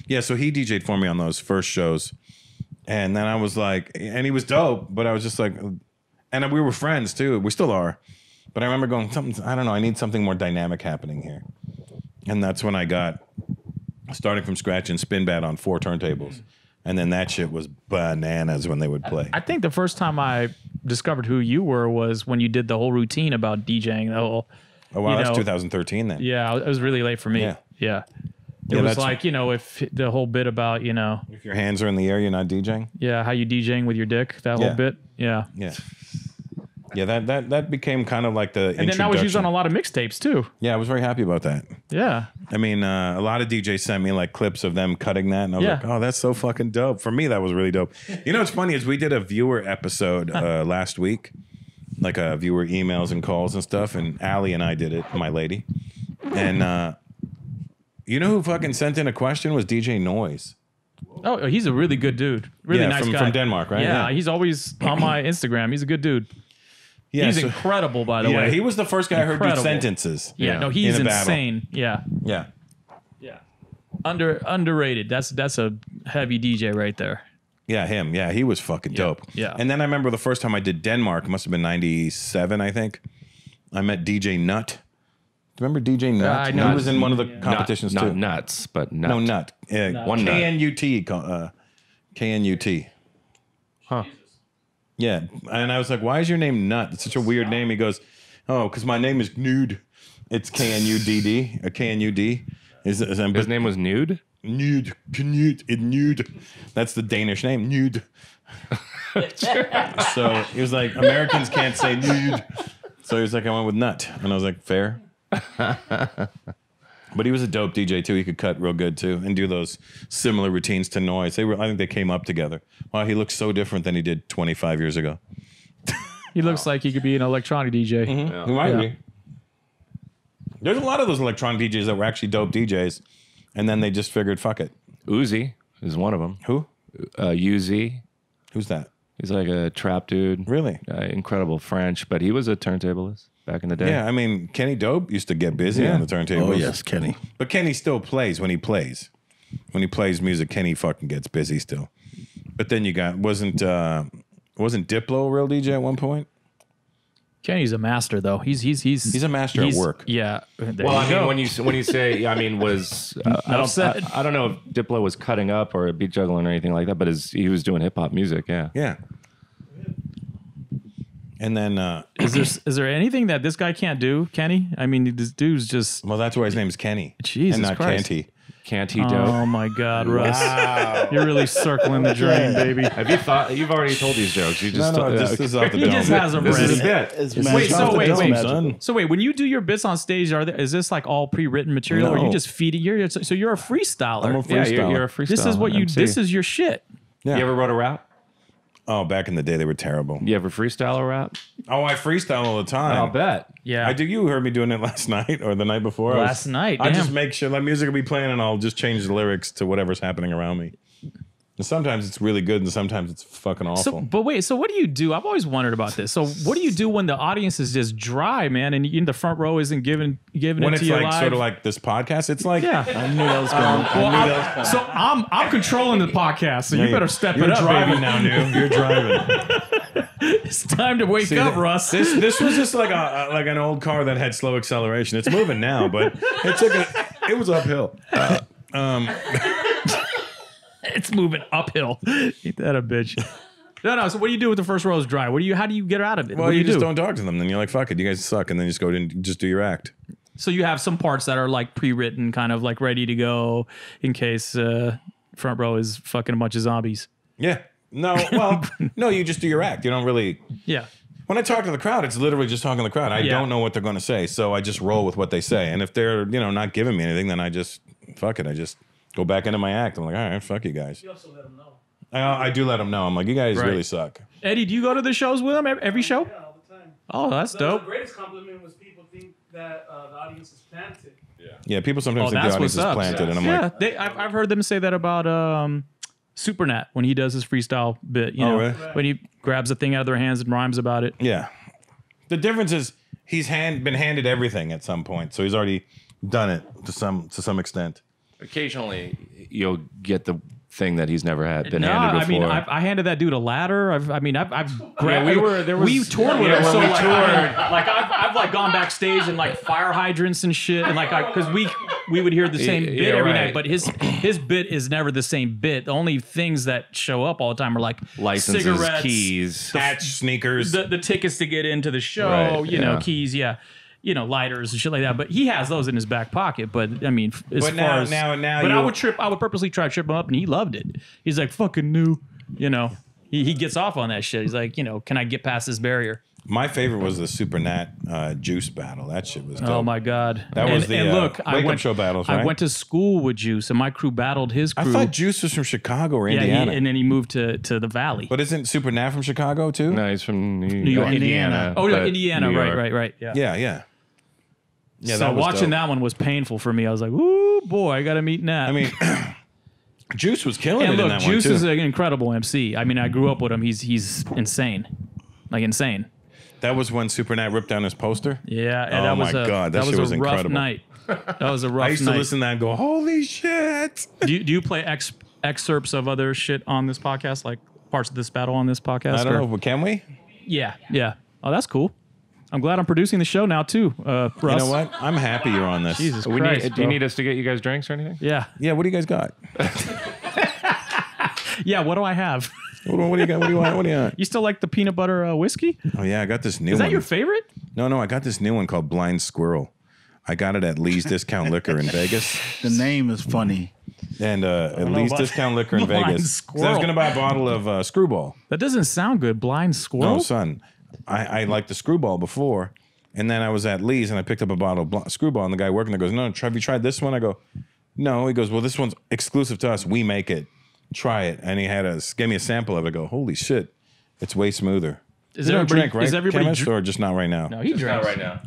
Yeah, so he DJ'd for me on those first shows. And then I was like, and he was dope, but I was just like, and we were friends too. We still are. But I remember going, I don't know, I need something more dynamic happening here. And that's when I got, starting from scratch, and Spinbad on 4 turntables. And then that shit was bananas when they would play. I think the first time I discovered who you were was when you did the whole routine about DJing. The whole, oh, wow, that's 2013 then. Yeah, it was really late for me. Yeah. It was like, if the whole bit about, if your hands are in the air, you're not DJing? Yeah, how you DJing with your dick, that whole bit. Yeah. Yeah. Yeah, that became kind of like the introduction. And then that was used on a lot of mixtapes too. Yeah, I was very happy about that. Yeah. I mean, a lot of DJs sent me like clips of them cutting that, and I was like, oh, that's so fucking dope. For me, that was really dope. You know what's funny is we did a viewer episode last week, like a viewer emails and calls and stuff, and Allie and I did it, my lady. And you know who fucking sent in a question was DJ Noise. Oh, he's a really good dude. Really nice guy. From Denmark, right? Yeah, he's always on my Instagram. He's a good dude. Yeah, he's incredible, by the way. Yeah, he was the first guy I heard do sentences. Yeah, no, he's insane. Yeah. Yeah. Yeah. Underrated. That's a heavy DJ right there. Yeah, him. Yeah, he was fucking dope. Yeah. And then I remember the first time I did Denmark, it must have been 97, I think. I met DJ Nut. Remember DJ Nut? He was in one of the competitions too. Not Nuts, but Nut. No, Nut. One Nut. KNUT. KNUT. Huh. Yeah. And I was like, why is your name Nut? It's such a weird name. He goes, oh, because my name is Nude. It's KNUDD. Or KNUD. His name was Nude? Nude. Knut. Nude. That's the Danish name. Nude. So he was like, Americans can't say nude. So he was like, I went with Nut. And I was like, fair. But he was a dope DJ too. He could cut real good too and do those similar routines to Noise. I think they came up together. Wow, he looks so different than he did 25 years ago. He looks like he could be an electronic DJ. Mm-hmm. Yeah. He might be. There's a lot of those electronic DJs that were actually dope DJs, and then they just figured, fuck it. Uzi is one of them. Who? Uzi. Who's that? He's like a trap dude. Really? Incredible French, but he was a turntablist back in the day. Yeah, I mean, Kenny Dope used to get busy on the turntables. Oh, yes, Kenny. But Kenny still plays when he plays. When he plays music, Kenny fucking gets busy still. But then you got, wasn't Diplo a real DJ at one point? Kenny's a master, though. He's a master at work. Yeah. Well, I mean, when you say, I mean, was I don't know if Diplo was cutting up or beat juggling or anything like that, but he was doing hip hop music. Yeah. Yeah. And then is there anything that this guy can't do, Kenny? I mean, this dude's just well, that's why his name is Kenny. Jesus and not Christ. Canty. Canty dope. Oh my God, Russ! Wow. You're really circling the drain, baby. Have you thought? You've already told these jokes. You just this is off the he dome. just has them This ready. is a bit. Wait. When you do your bits on stage, is this like all pre-written material, or you just feed it? So you're a freestyler. I'm a freestyler. Yeah, you're a freestyler. This is what you. MC. This is your shit. Yeah. You ever wrote a rap? Oh, back in the day, they were terrible. You ever freestyle a rap? Oh, I freestyle all the time. I'll bet. Yeah, I do. You heard me doing it last night or the night before. Last night. I just make sure my music will be playing, and I'll just change the lyrics to whatever's happening around me. And sometimes it's really good, and sometimes it's fucking awful. So what do you do? I've always wondered about this. So what do you do when the audience is just dry, man, and in the front row isn't giving when it it's to you like live? sort of like this podcast, it's like Yeah. I knew that was coming. So I'm controlling the podcast, so you better step it you're up, driving baby. now, dude. You're driving. It's time to wake up, Russ. This was just like an old car that had slow acceleration. It's moving now, but it was uphill. It's moving uphill. Ain't that a bitch? No. So what do you do with the first row is dry? How do you get out of it? Well, what do you just do? don't talk to them. Then you're like, fuck it, you guys suck, and then you just go in and just do your act. So you have some parts that are like pre-written, kind of like ready to go in case front row is fucking a bunch of zombies. Yeah. No, well, no, you just do your act. You don't really. Yeah. When I talk to the crowd, it's literally just talking to the crowd. I don't know what they're going to say, so I just roll with what they say. And if they're, not giving me anything, then I just, fuck it. I just go back into my act. I'm like, all right, fuck you guys. You also let them know. I do let them know. I'm like, you guys Right. really suck. Eddie, do you go to the shows with them every show? Yeah, all the time. Oh, that's The dope. greatest compliment was people think that the audience is planted. Yeah, people sometimes Oh, think the that's audience what's is up. planted, and I'm Yeah, like, I've heard them say that about Supernat when he does his freestyle bit. You know, really? when he grabs a thing out of their hands and rhymes about it. yeah. The difference is he's been handed everything at some point, so he's already done it to some extent. Occasionally, you'll get the thing that he's never been handed before. I mean, I handed that dude a ladder. I've grabbed. Yeah, we toured with yeah, him, when so we I've like gone backstage and like fire hydrants and shit, and like because we would hear the same bit every night, but his bit is never the same bit. The only things that show up all the time are like licenses, cigarettes, keys, Hats, sneakers. the tickets to get into the show, Right, know, keys, lighters and shit like that. But he has those in his back pocket. But I mean, as But far as now but I would purposely try to trip him up, and he loved it. He's like, fucking new, He gets off on that shit. He's like, can I get past this barrier? My favorite was the Supernat Juice battle. That shit was dope. Oh my god! That was the look, Wake Up Show battles, right? I went to school with Juice, and my crew battled his crew. I thought Juice was from Chicago or Indiana. and then he moved to the Valley. But isn't Supernat from Chicago too? No, he's from New York, Indiana. Oh, yeah, but Indiana, New York. right. Yeah. Yeah. Yeah, So that was watching dope. that one was painful for me. I was like, "Ooh, boy, I got to meet Nat." I mean, Juice was killing and it in look, that Juice one too. is an incredible MC. I mean, I grew up with him. He's insane, like insane. That was when Supernat ripped down his poster. Yeah, and Oh that was my God, that shit was a rough incredible. night. That was a rough I used night. to listen to that and go, "Holy shit!" Do you play excerpts of other shit on this podcast, like parts of this battle on this podcast? I don't know, but can we? Yeah. Oh, that's cool. I'm glad I'm producing the show now too, Russ. You know what? I'm happy you're on this. Jesus Do Christ, you need us to get you guys drinks or anything? Yeah. Yeah. What do you guys got? Yeah. What do I have? What do you got? What do you want? What do you want? You still like the peanut butter whiskey? Oh yeah, I got this new Is one. that your favorite? No, I got this new one called Blind Squirrel. I got it at Lee's Discount Liquor in Vegas. The name is funny. And at Lee's about Discount Liquor in Blind Vegas. So I was Squirrel. going to buy a bottle of Screwball. That doesn't sound good. Blind squirrel. No, son. I liked the Screwball before. And then I was at Lee's and I picked up a bottle of Screwball, and the guy working there goes, no, have you tried this one? I go, no. He goes, well, this one's exclusive to us. We make it. Try it. And he gave me a sample of it. I go, holy shit, it's way smoother. Is everybody drink, right? Is everybody Chemist, or just not right now? No, he drinks. Not right now.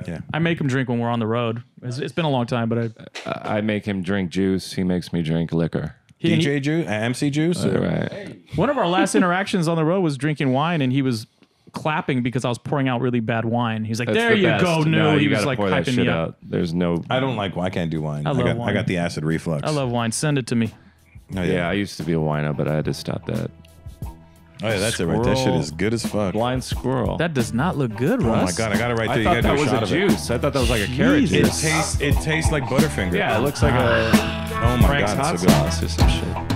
Yeah. I make him drink when we're on the road. It's been a long time, but I make him drink juice. He makes me drink liquor. DJ juice, MC juice. Right. One of our last interactions on the road was drinking wine, and he was clapping because I was pouring out really bad wine. He's like, That's "There the you best. go, No, He you was gotta like pour that hyping shit me up. out. There's no. I don't like. I can't do wine. I love wine. I got the acid reflux. I love wine. Send it to me. Oh, Yeah, I used to be a wino, but I had to stop that. Oh yeah, that's it right. That shit is good as fuck. Blind squirrel. That does not look good, Oh Russ. my god, I got it right there. I You thought got that to do was a shot a of it. juice. I thought that was like a carrot Jesus. juice. It tastes like Butterfinger. Yeah, it looks like a Oh my Frank's god, hot it's so good. sauce or some shit.